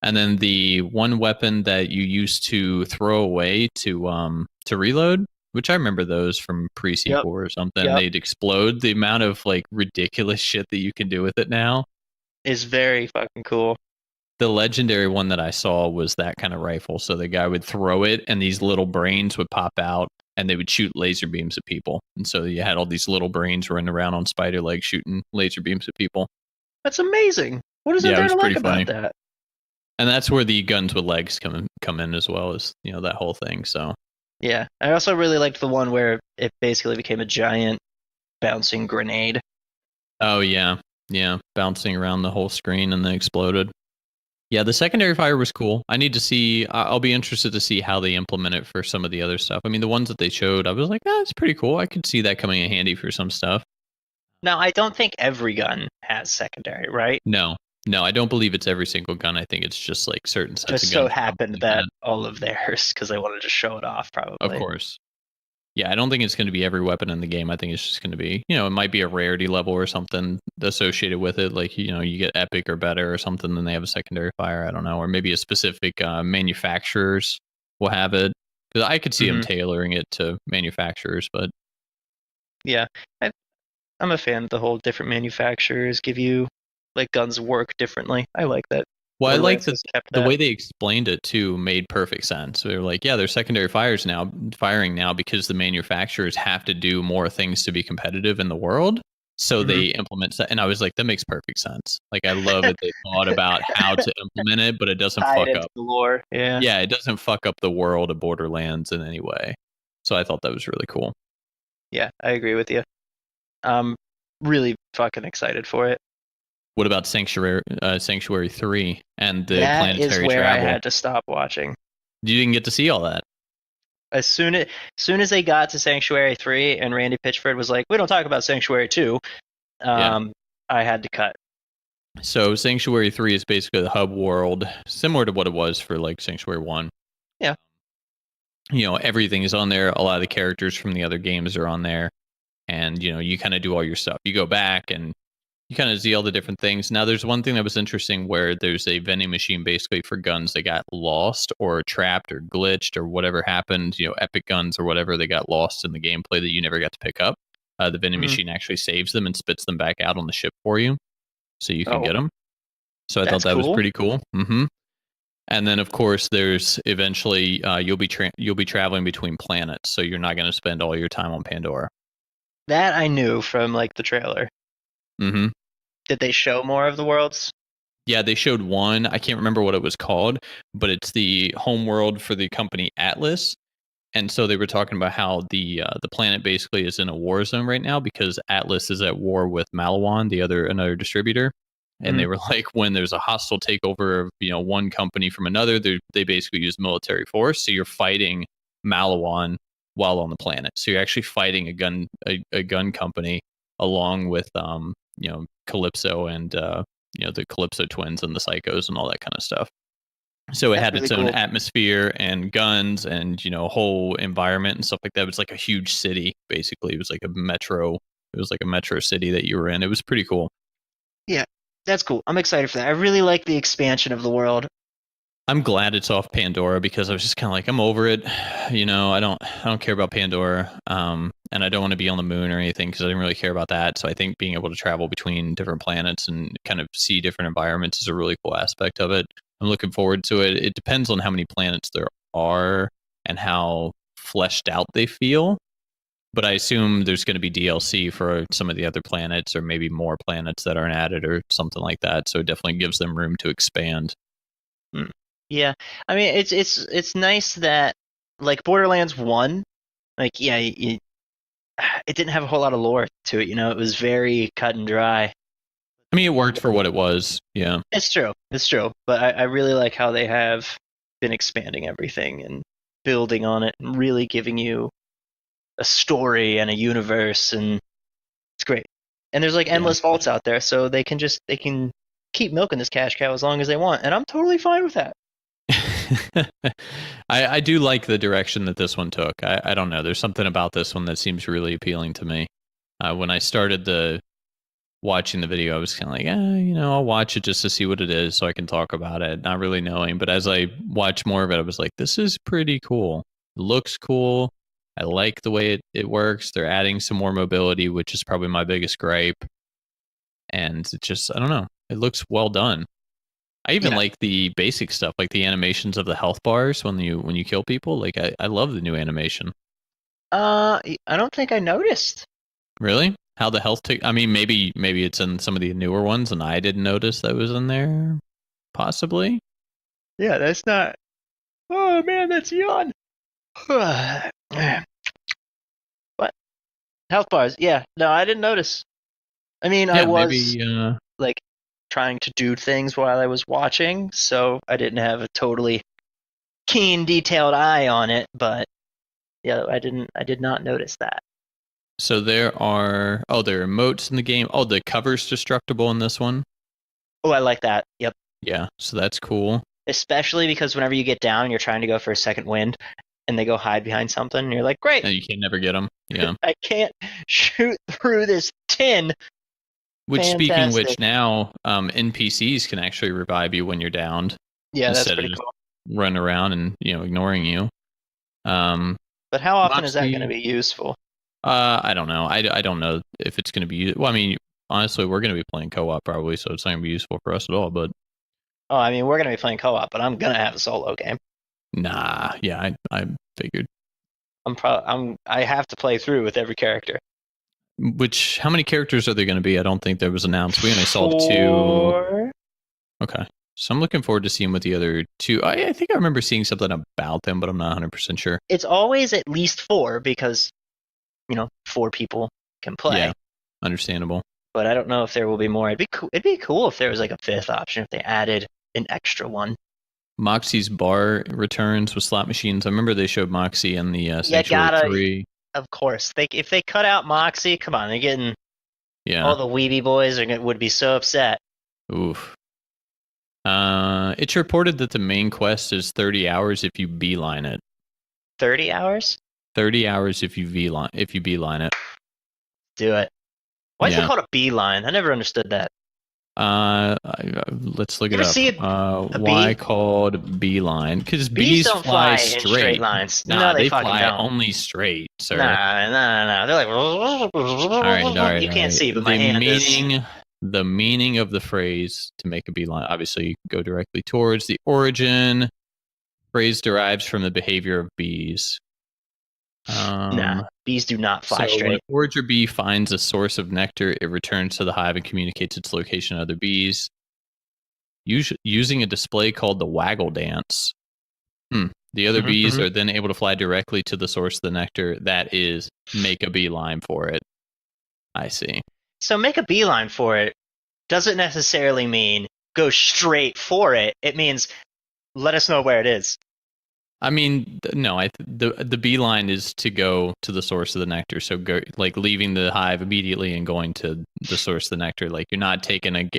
And then the one weapon that you used to throw away to reload which I remember those from Yep. pre-sequel or something. Yep. They'd explode. The amount of like ridiculous shit that you can do with it now. Is very fucking cool. The legendary one that I saw was that kind of rifle. So the guy would throw it, and these little brains would pop out, and they would shoot laser beams at people. And so you had all these little brains running around on spider legs shooting laser beams at people. That's amazing. What isn't Yeah, it there was to pretty like funny. about that? And that's where the guns with legs come in as well as that whole thing. So Yeah. I also really liked the one where it basically became a giant bouncing grenade. oh yeah, bouncing around the whole screen and then exploded. Yeah, the secondary fire was cool. I need to see. I'll be interested to see how they implement it for some of the other stuff. I mean, the ones that they showed, I was like, it's pretty cool. I could see that coming in handy for some stuff. Now, I don't think every gun has secondary, right? No, no, I don't believe it's every single gun. I think it's just like certain sets Just of so guns. happened probably that had. all of theirs, because they wanted to show it off, Of probably. course. Yeah, I don't think it's going to be every weapon in the game. I think it's just going to be, it might be a rarity level or something associated with it. Like, you get epic or better or something, then they have a secondary fire. I don't know. Or maybe a specific manufacturers will have it. Because I could see them Mhm. tailoring it to manufacturers, but Yeah, I'm a fan of the whole different manufacturers give you like guns work differently. I like that. well, I like Borderlands that has kept the that. way they explained it too made perfect sense. They were like, yeah, they're secondary fires now, firing now because the manufacturers have to do more things to be competitive in the world. So Hmm. they implement that, and I was like, that makes perfect sense. Like, I love that they thought about how to implement it, but it doesn't Tied fuck into up. the lore. Yeah. Yeah, it doesn't fuck up the world of Borderlands in any way. So I thought that was really cool. Yeah, I agree with you. I'm really fucking excited for it. What about Sanctuary 3 and the That is planetary where I travel? had to stop watching. You didn't get to see all that. As soon as they got to Sanctuary 3 and Randy Pitchford was like, "We don't talk about Sanctuary 2," Yeah. I had to cut. So Sanctuary 3 is basically the hub world, similar to what it was for like Sanctuary 1. Yeah. Everything is on there. A lot of the characters from the other games are on there. And, you kind of do all your stuff. You go back and you kind of see all the different things. Now, there's one thing that was interesting where there's a vending machine basically for guns that got lost or trapped or glitched or whatever happened, epic guns or whatever, they got lost in the gameplay that you never got to pick up. The vending Mhm. machine actually saves them and spits them back out on the ship for you so you can Oh, get them. So I thought that's that was cool. pretty cool. And then, of course, there's eventually you'll be traveling between planets, so you're not going to spend all your time on Pandora. That I knew from like the trailer. hmm Did they show more of the worlds? Yeah, they showed one. I can't remember what it was called, but it's the home world for the company Atlas. And so they were talking about how the planet basically is in a war zone right now because Atlas is at war with Malawan, another distributor. And Mm. they were like, when there's a hostile takeover of one company from another, they basically use military force. So you're fighting Malawan while on the planet. So you're actually fighting a gun company along with Calypso and the Calypso twins and the Psychos and all that kind of stuff. So it That's had really its own cool. atmosphere and guns and whole environment and stuff like that. It was like a huge city, basically. It was like a metro. It was like a metro city that you were in. It was pretty cool. Yeah, that's cool. I'm excited for that. I really like the expansion of the world. I'm glad it's off Pandora because I was just kind of like, I'm over it. I don't care about Pandora. And I don't want to be on the moon or anything because I didn't really care about that. So I think being able to travel between different planets and kind of see different environments is a really cool aspect of it. I'm looking forward to it. It depends on how many planets there are and how fleshed out they feel. But I assume there's going to be DLC for some of the other planets or maybe more planets that aren't added or something like that. So it definitely gives them room to expand. Mm. Yeah, I mean it's nice that like Borderlands 1, like yeah, it didn't have a whole lot of lore to it. It was very cut and dry. I mean, it worked for what it was. Yeah. It's true. It's true. But I really like how they have been expanding everything and building on it and really giving you a story and a universe, and it's great. And there's like Yeah. endless vaults out there, so they can keep milking this cash cow as long as they want, and I'm totally fine with that. I do like the direction that this one took. I don't know. There's something about this one that seems really appealing to me. When I started watching the video, I was kind of like, I'll watch it just to see what it is so I can talk about it, not really knowing. But as I watched more of it, I was like, this is pretty cool. It looks cool. I like the way it works. They're adding some more mobility, which is probably my biggest gripe. And it just, I don't know. It looks well done. I even Yeah. like the basic stuff, like the animations of the health bars when you kill people. Like I love the new animation. I don't think I noticed. Really? How the health tick? I mean, maybe it's in some of the newer ones, and I didn't notice that was in there. Possibly. Yeah, that's not. Oh man, that's yawn. What? Health bars? Yeah. No, I didn't notice. I mean, I Yeah, was maybe. like trying to do things while I was watching, so I didn't have a totally keen, detailed eye on it. But yeah, I did not notice that. So there are emotes in the game. Oh, the cover's destructible in this one. Oh, I like that. Yep. Yeah, so that's cool. Especially because whenever you get down, you're trying to go for a second wind, and they go hide behind something, and you're like, great. And you can never get them. Yeah. I can't shoot through this tin. Which, speaking Fantastic. which, now NPCs can actually revive you when you're downed. Yeah, that's instead of pretty just cool. running around and ignoring you. But how often is that Moxie, going to be useful? I don't know. I don't know if it's going to be. Well, I mean, honestly, we're going to be playing co-op probably, so it's not going to be useful for us at all. But Oh, I mean, we're going to be playing co-op, but I'm going to have a solo game. nah, yeah, I figured. I have to play through with every character. Which, how many characters are there going to be? I don't think there was announced. We only saw 2. 4. Okay. So I'm looking forward to seeing what the other 2. I think I remember seeing something about them, but I'm not 100% sure. It's always at least 4 because, 4 people can play. Yeah, understandable. But I don't know if there will be more. It'd be cool if there was like a 5th option, if they added an extra one. Moxie's bar returns with slot machines. I remember they showed Moxie in the Sanctuary 3. Of course. If they cut out Moxie, come on, they're getting all the weeby boys would be so upset. Oof. It's reported that the main quest is 30 hours if you beeline it. 30 hours? 30 hours if you beeline it. Do it. Why is it called a beeline? I never understood that. Let's look it up. See why called beeline? Because bees bees don't fly in straight lines. Nah, no, they fucking fly don't. only straight, sir. Nah. They're like, all right. You can't see, but my hand is. The meaning of the phrase to make a beeline, obviously, you go directly towards the origin. Phrase derives from the behavior of bees. Nah, bees do not fly straight. When a forager bee finds a source of nectar, it returns to the hive and communicates its location to other bees. Using a display called the waggle dance. The other bees are then able to fly directly to the source of the nectar. That is, make a beeline for it. I see. So make a beeline for it doesn't necessarily mean go straight for it. It means let us know where it is. I mean, no. The beeline is to go to the source of the nectar. So go, like, leaving the hive immediately and going to the source of the nectar. Like, you're not taking a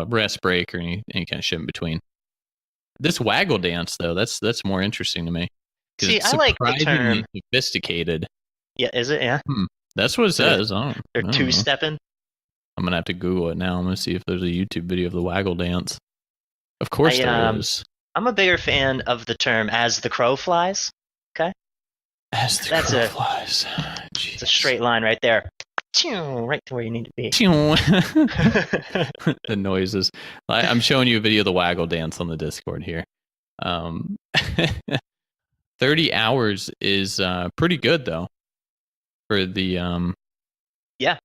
rest break or any kind of shit in between. This waggle dance, though, that's more interesting to me. See, I like the term sophisticated. Yeah, is it? Yeah. That's what it says. They're two-stepping. I'm gonna have to Google it now. I'm gonna see if there's a YouTube video of the waggle dance. Of course there is. I'm a bigger fan of the term "as the crow flies." Okay. As the crow flies. It's a straight line right there. Right to where you need to be. The noises. I'm showing you a video of the waggle dance on the Discord here. 30 hours is pretty good, though, for the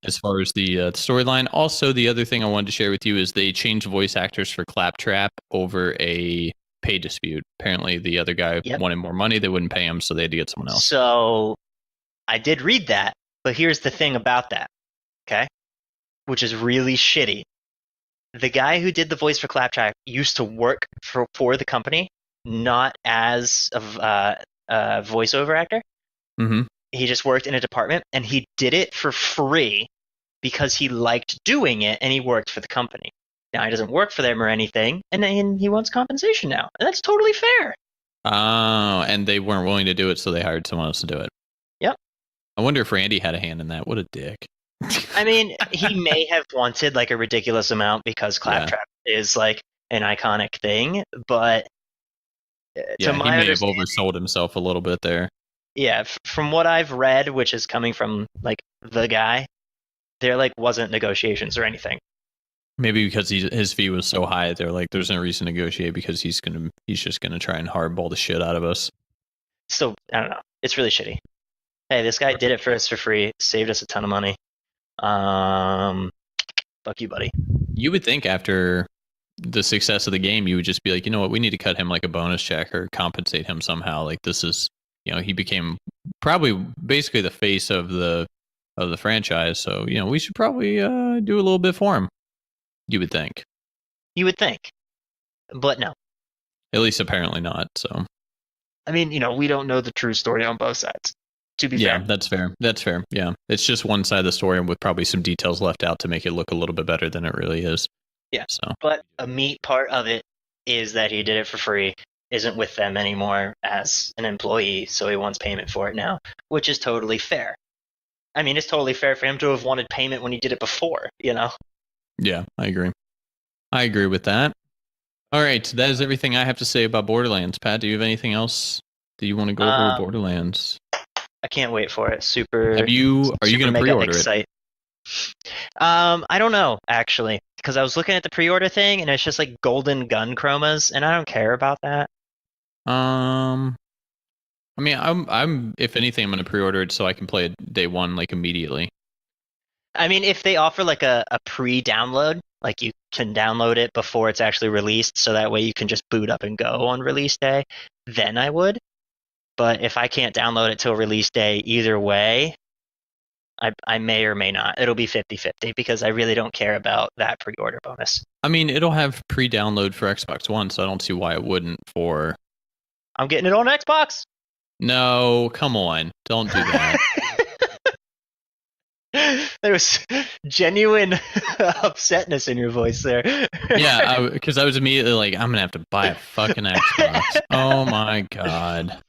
as far as the storyline. Also, the other thing I wanted to share with you is they changed voice actors for Claptrap over a pay dispute. Apparently, the other guy wanted more money. They wouldn't pay him, so they had to get someone else. So I did read that, but here's the thing about that, okay? Which is really shitty. The guy who did the voice for Claptrap used to work for the company, not as a voiceover actor. Mm-hmm. He just worked in a department, and he did it for free because he liked doing it, and he worked for the company. Now he doesn't work for them or anything, and he wants compensation now, and that's totally fair. Oh, and they weren't willing to do it, so they hired someone else to do it. Yep. I wonder if Randy had a hand in that. What a dick. I mean, he may have wanted like a ridiculous amount because Claptrap is like an iconic thing, but he may have oversold himself a little bit there. yeah, from what I've read, which is coming from like the guy, there like wasn't negotiations or anything. Maybe because his fee was so high, they're like, there's no reason to negotiate because he's just gonna try and hardball the shit out of us. So I don't know. It's really shitty. Hey, this guy did it for us for free, saved us a ton of money. Fuck you, buddy. You would think after the success of the game, you would just be like, you know what, we need to cut him like a bonus check or compensate him somehow. Like this is, he became probably basically the face of the franchise. So we should probably do a little bit for him. You would think. You would think, but no. At least apparently not. So. I mean, we don't know the true story on both sides. To be fair. Yeah, that's fair. That's fair. Yeah, it's just one side of the story with probably some details left out to make it look a little bit better than it really is. Yeah. So, but a meat part of it is that he did it for free, isn't with them anymore as an employee, so he wants payment for it now, which is totally fair. I mean, it's totally fair for him to have wanted payment when he did it before, Yeah, I agree. I agree with that. All right, that is everything I have to say about Borderlands. Pat, do you have anything else that you want to go over with Borderlands? I can't wait for it. Are you going to pre-order it? I don't know, actually, because I was looking at the pre-order thing and it's just like golden gun chromas, and I don't care about that. I mean, I'm if anything, I'm going to pre-order it so I can play it day one, like immediately. I mean, if they offer like a pre-download, like you can download it before it's actually released, so that way you can just boot up and go on release day, then I would. But if I can't download it till release day either way, I may or may not. It'll be 50-50 because I really don't care about that pre-order bonus. I mean, it'll have pre-download for Xbox One, so I don't see why it wouldn't for... I'm getting it on Xbox. No, come on. Don't do that. There was genuine upsetness in your voice there. Yeah, because I was immediately like, I'm going to have to buy a fucking Xbox. Oh my God.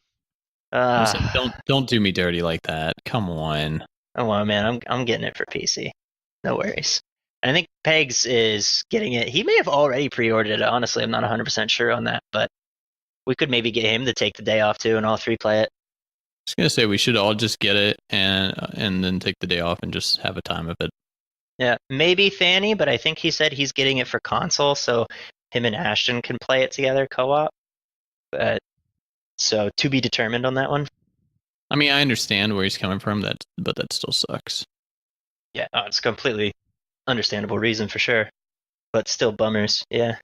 Don't do me dirty like that. Come on. Oh well, man, I'm getting it for PC. No worries. And I think Pegs is getting it. He may have already pre-ordered it. Honestly, I'm not 100% sure on that, but we could maybe get him to take the day off too, and all three play it. I was gonna say we should all just get it and then take the day off and just have a time of it. Yeah, maybe Fanny, but I think he said he's getting it for console, so him and Ashton can play it together co-op. But so to be determined on that one. I mean, I understand where he's coming from, but that still sucks. Yeah, it's a completely understandable reason for sure, but still bummers. Yeah.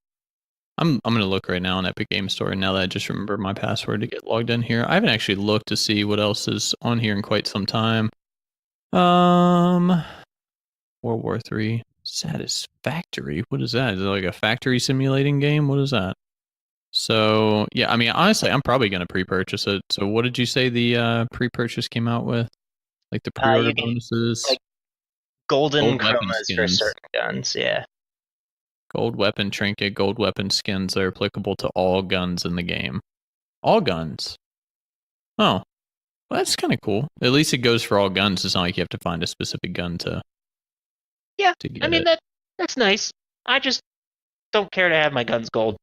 I'm gonna look right now on Epic Game Store, and now that I just remember my password to get logged in here, I haven't actually looked to see what else is on here in quite some time. World War III Satisfactory. What is that? Is it like a factory simulating game? What is that? So yeah, I mean, honestly, I'm probably gonna pre-purchase it. So what did you say the pre-purchase came out with? Like the pre-order bonuses? Like golden chromas for certain guns, yeah. Gold weapon trinket, gold weapon skins are applicable to all guns in the game. All guns. Oh, well, that's kind of cool. At least it goes for all guns. It's not like you have to find a specific gun to. Yeah, to get I mean it. that's nice. I just don't care to have my guns gold.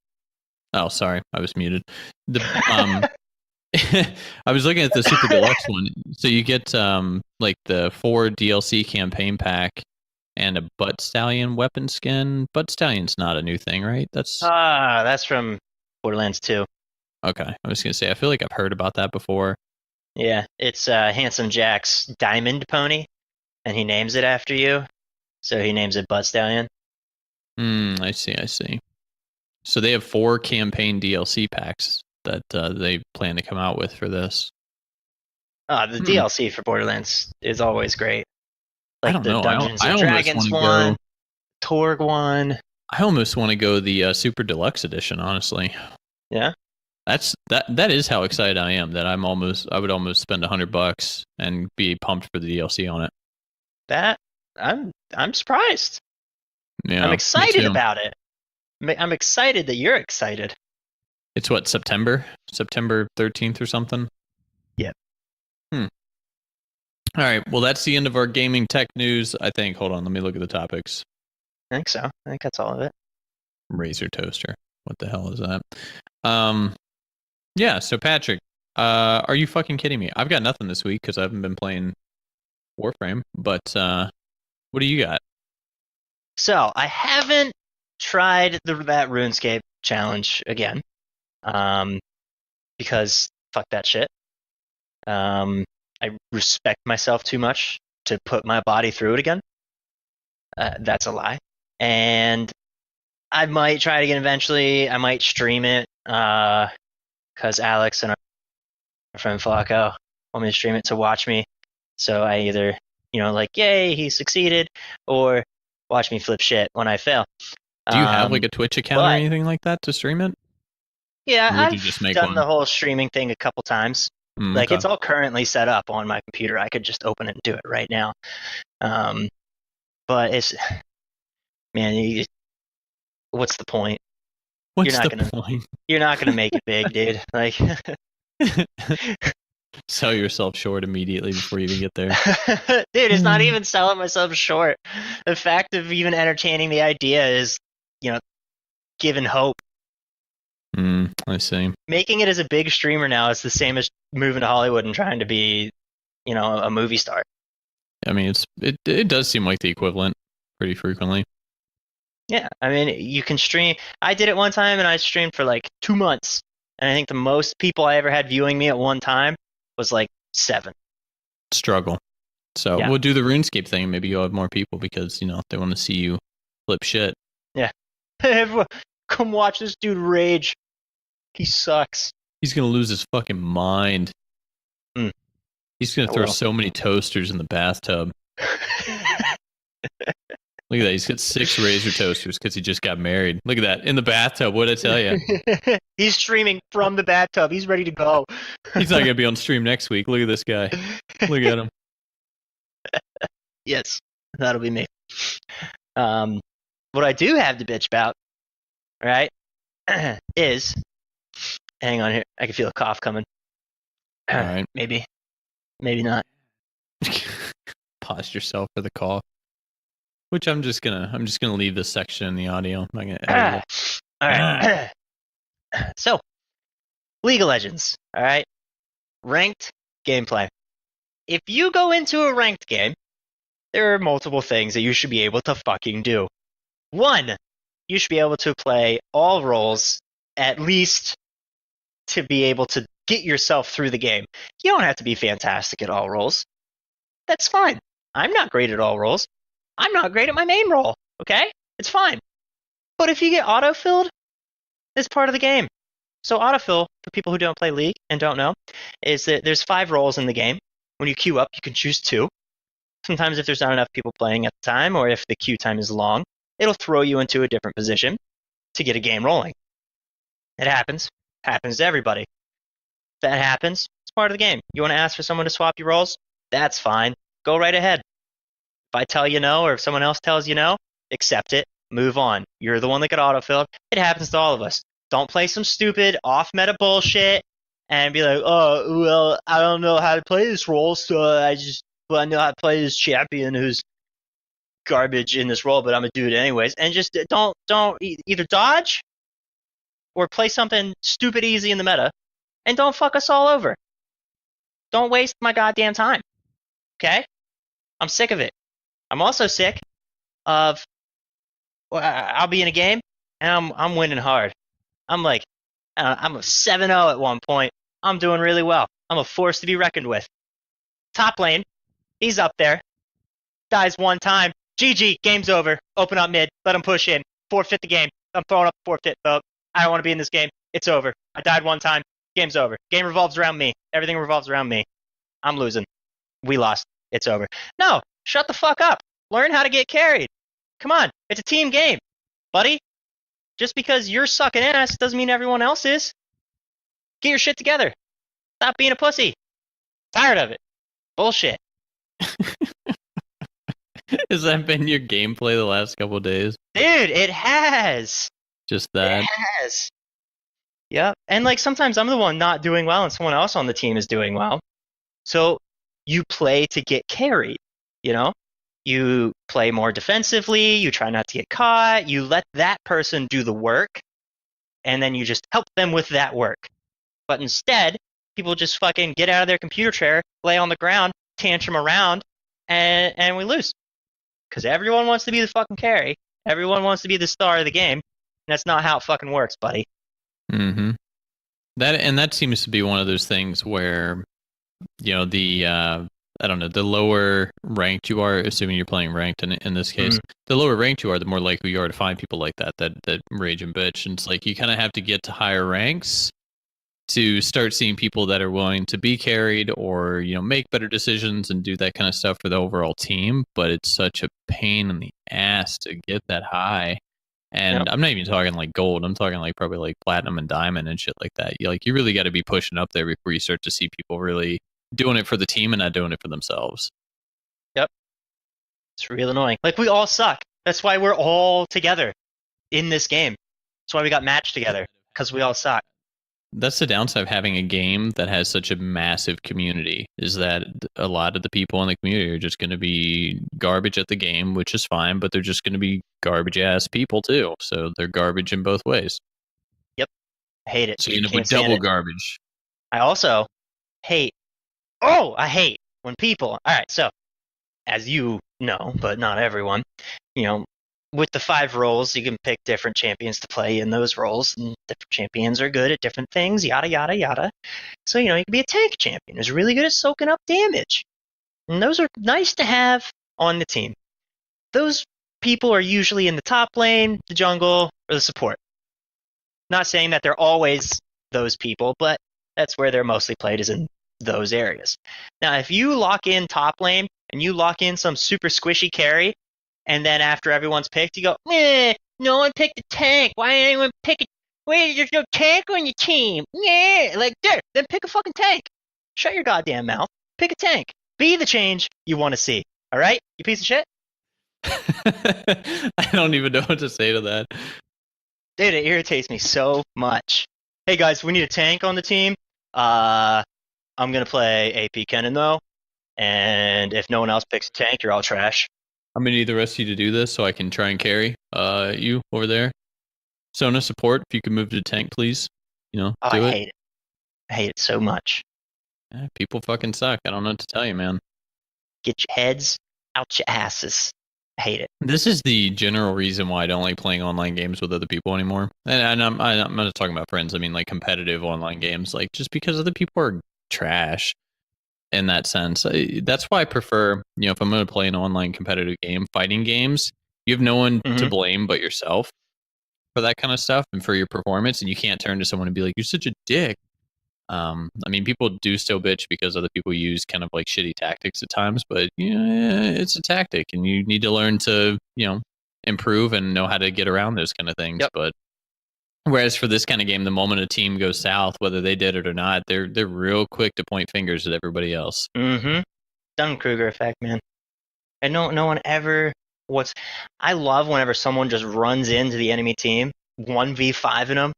Oh, sorry, I was muted. I was looking at the Super Deluxe one. So you get like the 4 DLC campaign pack and a Butt Stallion weapon skin. Butt Stallion's not a new thing, right? That's from Borderlands 2. Okay, I was gonna say I feel like I've heard about that before. Yeah, it's Handsome Jack's diamond pony, and he names it after you, so he names it Butt Stallion. I see. So they have 4 campaign DLC packs that they plan to come out with for this. The DLC for Borderlands is always great. Like I don't know. Dungeons and Dragons one, Torg one. I almost want to go the Super Deluxe edition, honestly. Yeah. That is how excited I am that I would almost spend $100 and be pumped for the DLC on it. I'm surprised. Yeah, I'm excited about it. I'm excited that you're excited. It's what, September 13th or something? Yep. All right. Well, that's the end of our gaming tech news, I think. Hold on, let me look at the topics. I think so. I think that's all of it. Razer toaster. What the hell is that? Yeah, so Patrick, Are you fucking kidding me? I've got nothing this week because I haven't been playing Warframe. But what do you got? So I haven't tried that RuneScape challenge again, because fuck that shit. I respect myself too much to put my body through it again. That's a lie. And I might try it again eventually. I might stream it because Alex and our friend Flacco want me to stream it to watch me. So I either, like, yay, he succeeded, or watch me flip shit when I fail. Do you have like a Twitch account or anything like that to stream it? Yeah, Or would you just I've make done one? the whole streaming thing a couple times. Like, Okay. it's all currently set up on my computer. I could just open it and do it right now. But it's, man, what's the point? What's the point? You're not gonna make it big, dude. Like, sell yourself short immediately before you even get there. dude, it's not even selling myself short. The fact of even entertaining the idea is, given hope. I see. Making it as a big streamer now is the same as moving to Hollywood and trying to be, a movie star. I mean, it does seem like the equivalent pretty frequently. Yeah, I mean, you can stream. I did it one time, and I streamed for like 2 months, and I think the most people I ever had viewing me at one time was like 7. Struggle. So Yeah. we'll do the RuneScape thing. Maybe you'll have more people because they want to see you flip shit. Yeah. Everyone, come watch this dude rage. He sucks. He's gonna lose his fucking mind. He's gonna throw so many toasters in the bathtub. Look at that. He's got 6 razor toasters because he just got married. Look at that. In the bathtub. What'd I tell you? He's streaming from the bathtub. He's ready to go. He's not going to be on stream next week. Look at this guy. Look at him. Yes, that'll be me. What I do have to bitch about, right, is... Hang on here. I can feel a cough coming. All right. Maybe not. Pause yourself for the cough. Which I'm just gonna leave this section in the audio. I'm not gonna edit it. All right. So, League of Legends. All right. Ranked gameplay. If you go into a ranked game, there are multiple things that you should be able to fucking do. 1, you should be able to play all roles, at least to be able to get yourself through the game. You don't have to be fantastic at all roles. That's fine. I'm not great at all roles. I'm not great at my main role, okay? It's fine. But if you get autofilled, it's part of the game. So autofill, for people who don't play League and don't know, is that there's 5 roles in the game. When you queue up, you can choose 2. Sometimes if there's not enough people playing at the time, or if the queue time is long, it'll throw you into a different position to get a game rolling. It happens. Happens to everybody. If that happens, it's part of the game. You want to ask for someone to swap your roles? That's fine. Go right ahead. If I tell you no, or if someone else tells you no, accept it. Move on. You're the one that got autofilled. It happens to all of us. Don't play some stupid off-meta bullshit and be like, oh, well, I don't know how to play this role, so I know how to play this champion who's garbage in this role, but I'm gonna do it anyways. And just don't either dodge or play something stupid easy in the meta, and don't fuck us all over. Don't waste my goddamn time. Okay? I'm sick of it. I'm also sick of, I'll be in a game and I'm winning hard. I'm like, I'm a 7-0 at one point. I'm doing really well. I'm a force to be reckoned with. Top lane, he's up there. Dies one time. GG, game's over. Open up mid. Let him push in. Forfeit the game. I'm throwing up a forfeit vote. I don't want to be in this game. It's over. I died one time. Game's over. Game revolves around me. Everything revolves around me. I'm losing. We lost. It's over. No, shut the fuck up. Learn how to get carried. Come on. It's a team game, buddy. Just because you're sucking ass doesn't mean everyone else is. Get your shit together. Stop being a pussy. Tired of it. Bullshit. Has that been your gameplay the last couple of days? Dude, it has. Just that? It has. Yep. And like sometimes I'm the one not doing well and someone else on the team is doing well. So you play to get carried, you know? You play more defensively, you try not to get caught, you let that person do the work, and then you just help them with that work. But instead, people just fucking get out of their computer chair, lay on the ground, tantrum around, and we lose. Because everyone wants to be the fucking carry. Everyone wants to be the star of the game. And that's not how it fucking works, buddy. Mm-hmm. That seems to be one of those things where, the I don't know, the lower ranked you are, assuming you're playing ranked in this case, the lower ranked you are, the more likely you are to find people like that rage and bitch. And it's like you kind of have to get to higher ranks to start seeing people that are willing to be carried or, make better decisions and do that kind of stuff for the overall team. But it's such a pain in the ass to get that high. And I'm not even talking like gold. I'm talking like probably like platinum and diamond and shit like that. You really got to be pushing up there before you start to see people really doing it for the team and not doing it for themselves. Yep. It's real annoying. Like, we all suck. That's why we're all together in this game. That's why we got matched together, because we all suck. That's the downside of having a game that has such a massive community, is that a lot of the people in the community are just going to be garbage at the game, which is fine, but they're just going to be garbage ass people too. So they're garbage in both ways. Yep. I hate it. So you end up with double garbage. I also hate, I hate when people, all right, so as you know, but not everyone, with the 5 roles, you can pick different champions to play in those roles, and different champions are good at different things, yada, yada, yada. So, you can be a tank champion who's really good at soaking up damage. And those are nice to have on the team. Those people are usually in the top lane, the jungle, or the support. Not saying that they're always those people, but that's where they're mostly played, is in those areas. Now, if you lock in top lane, and you lock in some super squishy carry, and then after everyone's picked, you go, no one picked a tank. Why didn't anyone pick it? Wait, there's no tank on your team. Yeah, like, there, then pick a fucking tank. Shut your goddamn mouth. Pick a tank. Be the change you want to see. All right, you piece of shit? I don't even know what to say to that. Dude, it irritates me so much. Hey, guys, we need a tank on the team. I'm going to play AP Kennen, though. And if no one else picks a tank, you're all trash. I'm gonna need the rest of you to do this so I can try and carry you over there. Sona, support, if you could move to tank, please. I hate it. I hate it so much. Yeah, people fucking suck. I don't know what to tell you, man. Get your heads out your asses. I hate it. This is the general reason why I don't like playing online games with other people anymore. And I'm not talking about friends. I mean, like, competitive online games. Like, just because other people are trash in that sense. That's why I prefer, if I'm going to play an online competitive game, fighting games, you have no one to blame but yourself for that kind of stuff and for your performance. And you can't turn to someone and be like, you're such a dick. I mean, people do still bitch because other people use kind of like shitty tactics at times, but it's a tactic and you need to learn to, improve and know how to get around those kind of things. Yep. But whereas for this kind of game, the moment a team goes south, whether they did it or not, they're real quick to point fingers at everybody else. Dunning-Kruger effect, man. And no one ever. I love whenever someone just runs into the enemy team, 1v5 in them,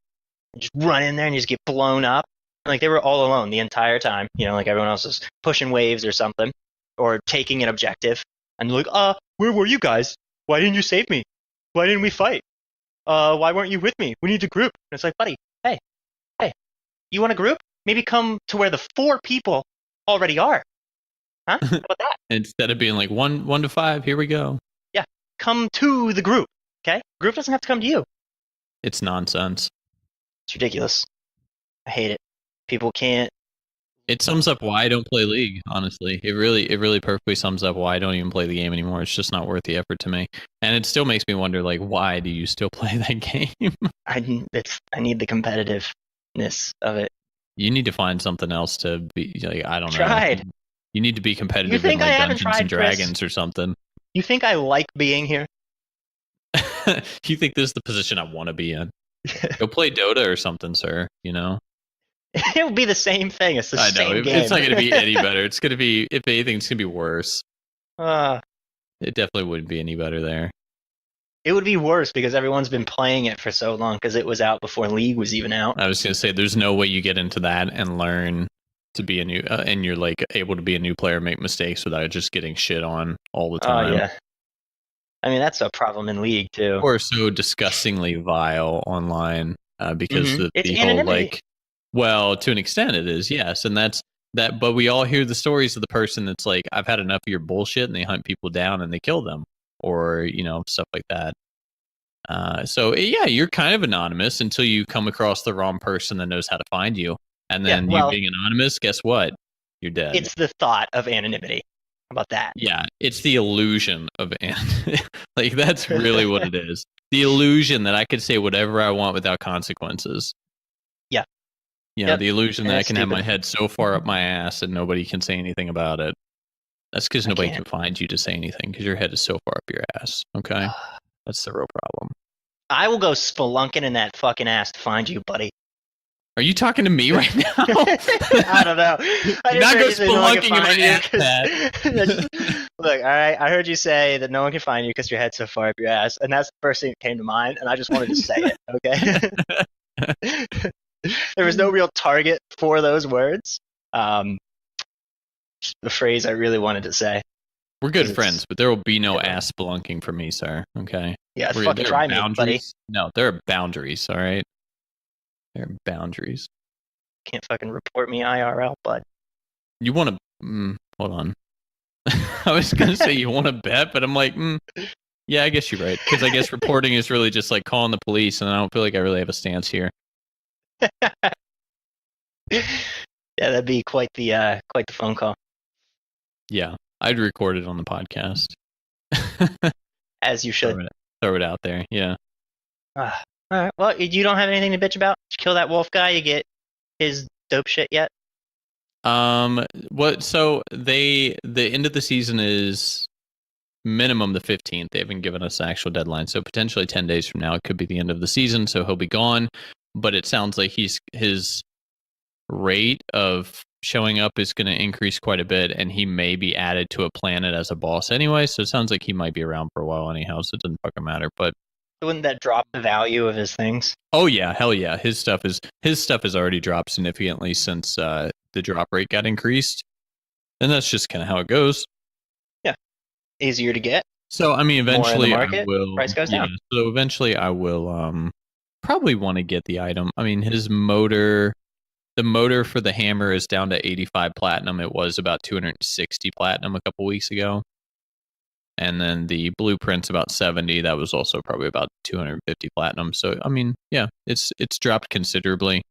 just run in there and you just get blown up. Like, they were all alone the entire time. Like everyone else is pushing waves or something, or taking an objective. And they're like, where were you guys? Why didn't you save me? Why didn't we fight? Why weren't you with me? We need to group. And it's like, buddy, hey, you want to group? Maybe come to where the 4 people already are. Huh? How about that? Instead of being like 1 to 5, here we go. Yeah, come to the group, okay? Group doesn't have to come to you. It's nonsense. It's ridiculous. I hate it. People can't. It sums up why I don't play League, honestly. It really perfectly sums up why I don't even play the game anymore. It's just not worth the effort to me. And it still makes me wonder, like, why do you still play that game? I need the competitiveness of it. You need to find something else to be, like, I don't know. Tried. You need to be competitive in, like, Dungeons and Dragons, Chris, or something. You think I like being here? You think this is the position I want to be in? Go play Dota or something, sir, It would be the same thing. It's the same game. It's not going to be any better. It's going to be, if anything, it's going to be worse. It definitely wouldn't be any better there. It would be worse because everyone's been playing it for so long because it was out before League was even out. I was going to say, there's no way you get into that and learn to be a new, and you're like able to be a new player, make mistakes without just getting shit on all the time. Oh, yeah. I mean, that's a problem in League too. Or so disgustingly vile online because the whole, like, Well, to an extent, it is, yes, and that's that. But we all hear the stories of the person that's like, "I've had enough of your bullshit," and they hunt people down and they kill them, or stuff like that. So yeah, you're kind of anonymous until you come across the wrong person that knows how to find you, and Yeah, then you well, being anonymous, guess what? You're dead. it's the thought of anonymity. How about that? Yeah, it's the illusion of like that's really what it is. The illusion that I could say whatever I want without consequences. Yeah. You know, Yep. the illusion And that I that's can have stupid. my head so far up my ass and nobody can say anything about it. That's because I nobody can't. can find you to say anything because your head is so far up your ass. Okay, that's the real problem. I will go spelunking in that fucking ass to find you, buddy. Are you talking to me right now? I don't know. I Do just not heard go you say no one can spelunking in my find you ass, because. Pat. Look, all right. I heard you say that no one can find you because your head's so far up your ass, and that's the first thing that came to mind. And I just wanted to say it. Okay. There was no real target for those words. The phrase I really wanted to say. We're good friends, but there will be no ass spelunking for me, sir. Okay. Yeah, fucking try me, buddy. No, there are boundaries. All right. There are boundaries. Can't fucking report me IRL, bud. You want to? Hold on. I was gonna say you want to bet, but I'm like, yeah, I guess you're right. Because I guess reporting is really just like calling the police, and I don't feel like I really have a stance here. Yeah, that'd be quite the phone call. Yeah, I'd record it on the podcast. As you should. Throw it out there. Yeah. All right. Well, you don't have anything to bitch about? Did you kill that wolf guy? You get his dope shit yet? What? So the end of the season is minimum the 15th. They haven't given us an actual deadline, so potentially 10 days from now it could be the end of the season. So he'll be gone. But it sounds like his rate of showing up is going to increase quite a bit, and he may be added to a planet as a boss anyway. So it sounds like he might be around for a while anyhow. So it doesn't fucking matter. But wouldn't that drop the value of his things? Oh yeah, hell yeah. His stuff has already dropped significantly since the drop rate got increased, and that's just kind of how it goes. Yeah, easier to get. So I mean, eventually I will. Price goes down. So eventually, I will probably want to get the item. I mean, his motor. The motor for the hammer is down to 85 platinum. It was about 260 platinum a couple weeks ago. And then the blueprint's about 70. That was also probably about 250 platinum. So, I mean, yeah, it's dropped considerably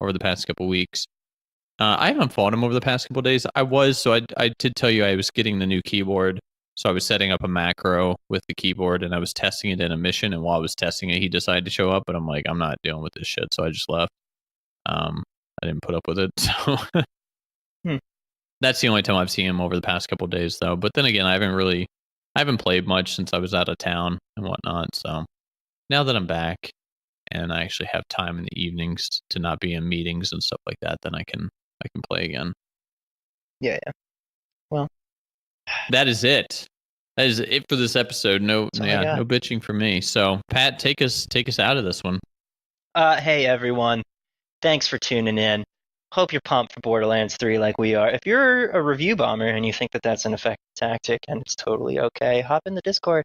over the past couple weeks. I haven't fought him over the past couple days. I did tell you I was getting the new keyboard. So I was setting up a macro with the keyboard and I was testing it in a mission. And while I was testing it, he decided to show up. But I'm like, I'm not dealing with this shit. So I just left. I didn't put up with it. So that's the only time I've seen him over the past couple days, though. But then again, I haven't played much since I was out of town and whatnot. So now that I'm back and I actually have time in the evenings to not be in meetings and stuff like that, then I can play again. Yeah. Well, that is it. That is it for this episode. No bitching for me. So Pat, take us out of this one. Hey everyone. Thanks for tuning in. Hope you're pumped for Borderlands 3 like we are. If you're a review bomber and you think that that's an effective tactic and it's totally okay, hop in the Discord.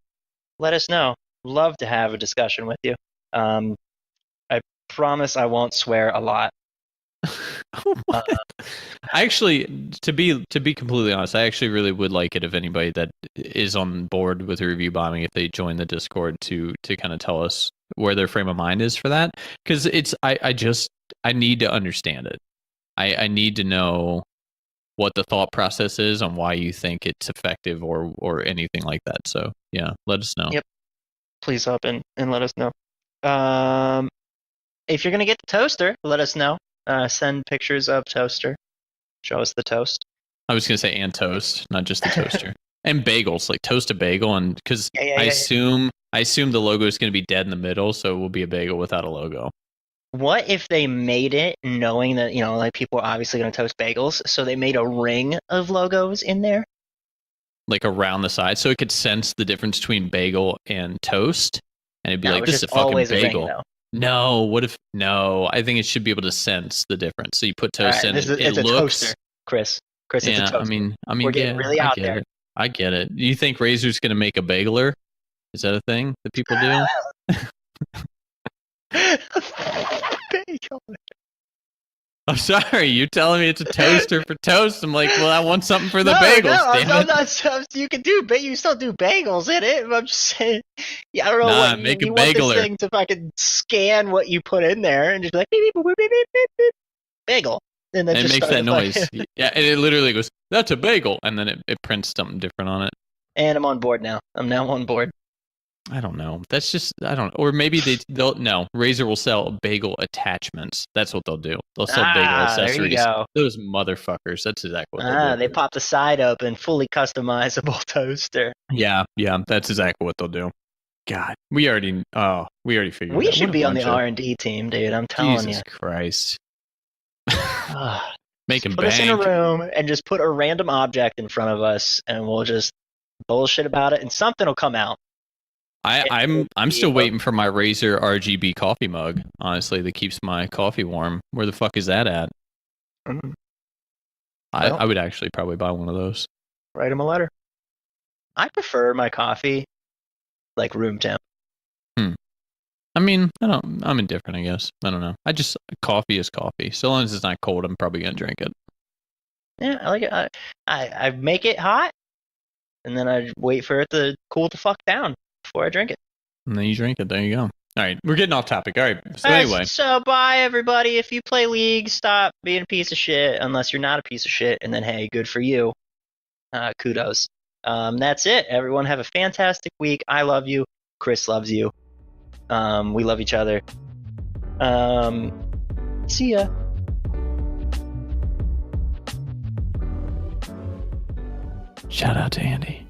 Let us know. Love to have a discussion with you. I promise I won't swear a lot. I actually, to be completely honest, I actually really would like it if anybody that is on board with review bombing, if they join the Discord to kind of tell us where their frame of mind is for that, because I need to understand it. I need to know what the thought process is on why you think it's effective or anything like that. So yeah, let us know. Yep. Please hop in and let us know. If you're gonna get the toaster, let us know. Send pictures of toaster. Show us the toast. I was gonna say and toast, not just the toaster. And bagels, like toast a bagel, and because I assume the logo is gonna be dead in the middle, so it will be a bagel without a logo. What if they made it knowing that, like people are obviously going to toast bagels, so they made a ring of logos in there? Like around the side, so it could sense the difference between bagel and toast, and it'd be like, this is a fucking bagel. No, what if, no, I think it should be able to sense the difference. So you put toast in, it's a toaster, Chris. Chris, it's a toaster. I mean, we're getting really out there. I get it. Do you think Razor's going to make a bageler? Is that a thing that people do? Bagel. I'm sorry, you telling me it's a toaster for toast? I'm like, well, I want something for the No, bagels. no, Damn I'm it! not. You can do, but you still do bagels in it. I'm just saying. Yeah, I don't know Nah, what make a you want this bageler. thing to fucking scan what you put in there and just be like beep, beep, beep, beep, beep, beep, beep, bagel, and then And it just makes start that the noise. fucking. Yeah, and it literally goes, "That's a bagel," and then it prints something different on it. And I'm on board now. I'm now on board. I don't know. That's just I don't. Or maybe they'll no. Razer will sell bagel attachments. That's what they'll do. They'll sell bagel There you accessories. go. Those motherfuckers. That's exactly what they'll do. They pop the side open, fully customizable toaster. Yeah, that's exactly what they'll do. God, we already figured We it out. should What a be on the bunch of R&D team, dude. I'm telling Jesus you. Christ. Just Making put us in a bank. room and just put a random object in front of us, and we'll just bullshit about it, and something will come out. I'm still waiting for my Razer RGB coffee mug, honestly, that keeps my coffee warm. Where the fuck is that at? Well, I would actually probably buy one of those. write him a letter. I prefer my coffee like room temp. I mean, I'm indifferent, I guess. I don't know. Coffee is coffee. So long as it's not cold, I'm probably gonna drink it. Yeah, I like it. I make it hot, and then I wait for it to cool the fuck down before I drink it. And then you drink it. There you go. All right, we're getting off topic. All right. So anyway, So bye everybody. If you play League, stop being a piece of shit. Unless you're not a piece of shit, and then hey, good for you. Kudos. That's it. Everyone have a fantastic week. I love you. Chris loves you. We love each other. See ya. shout out to Andy.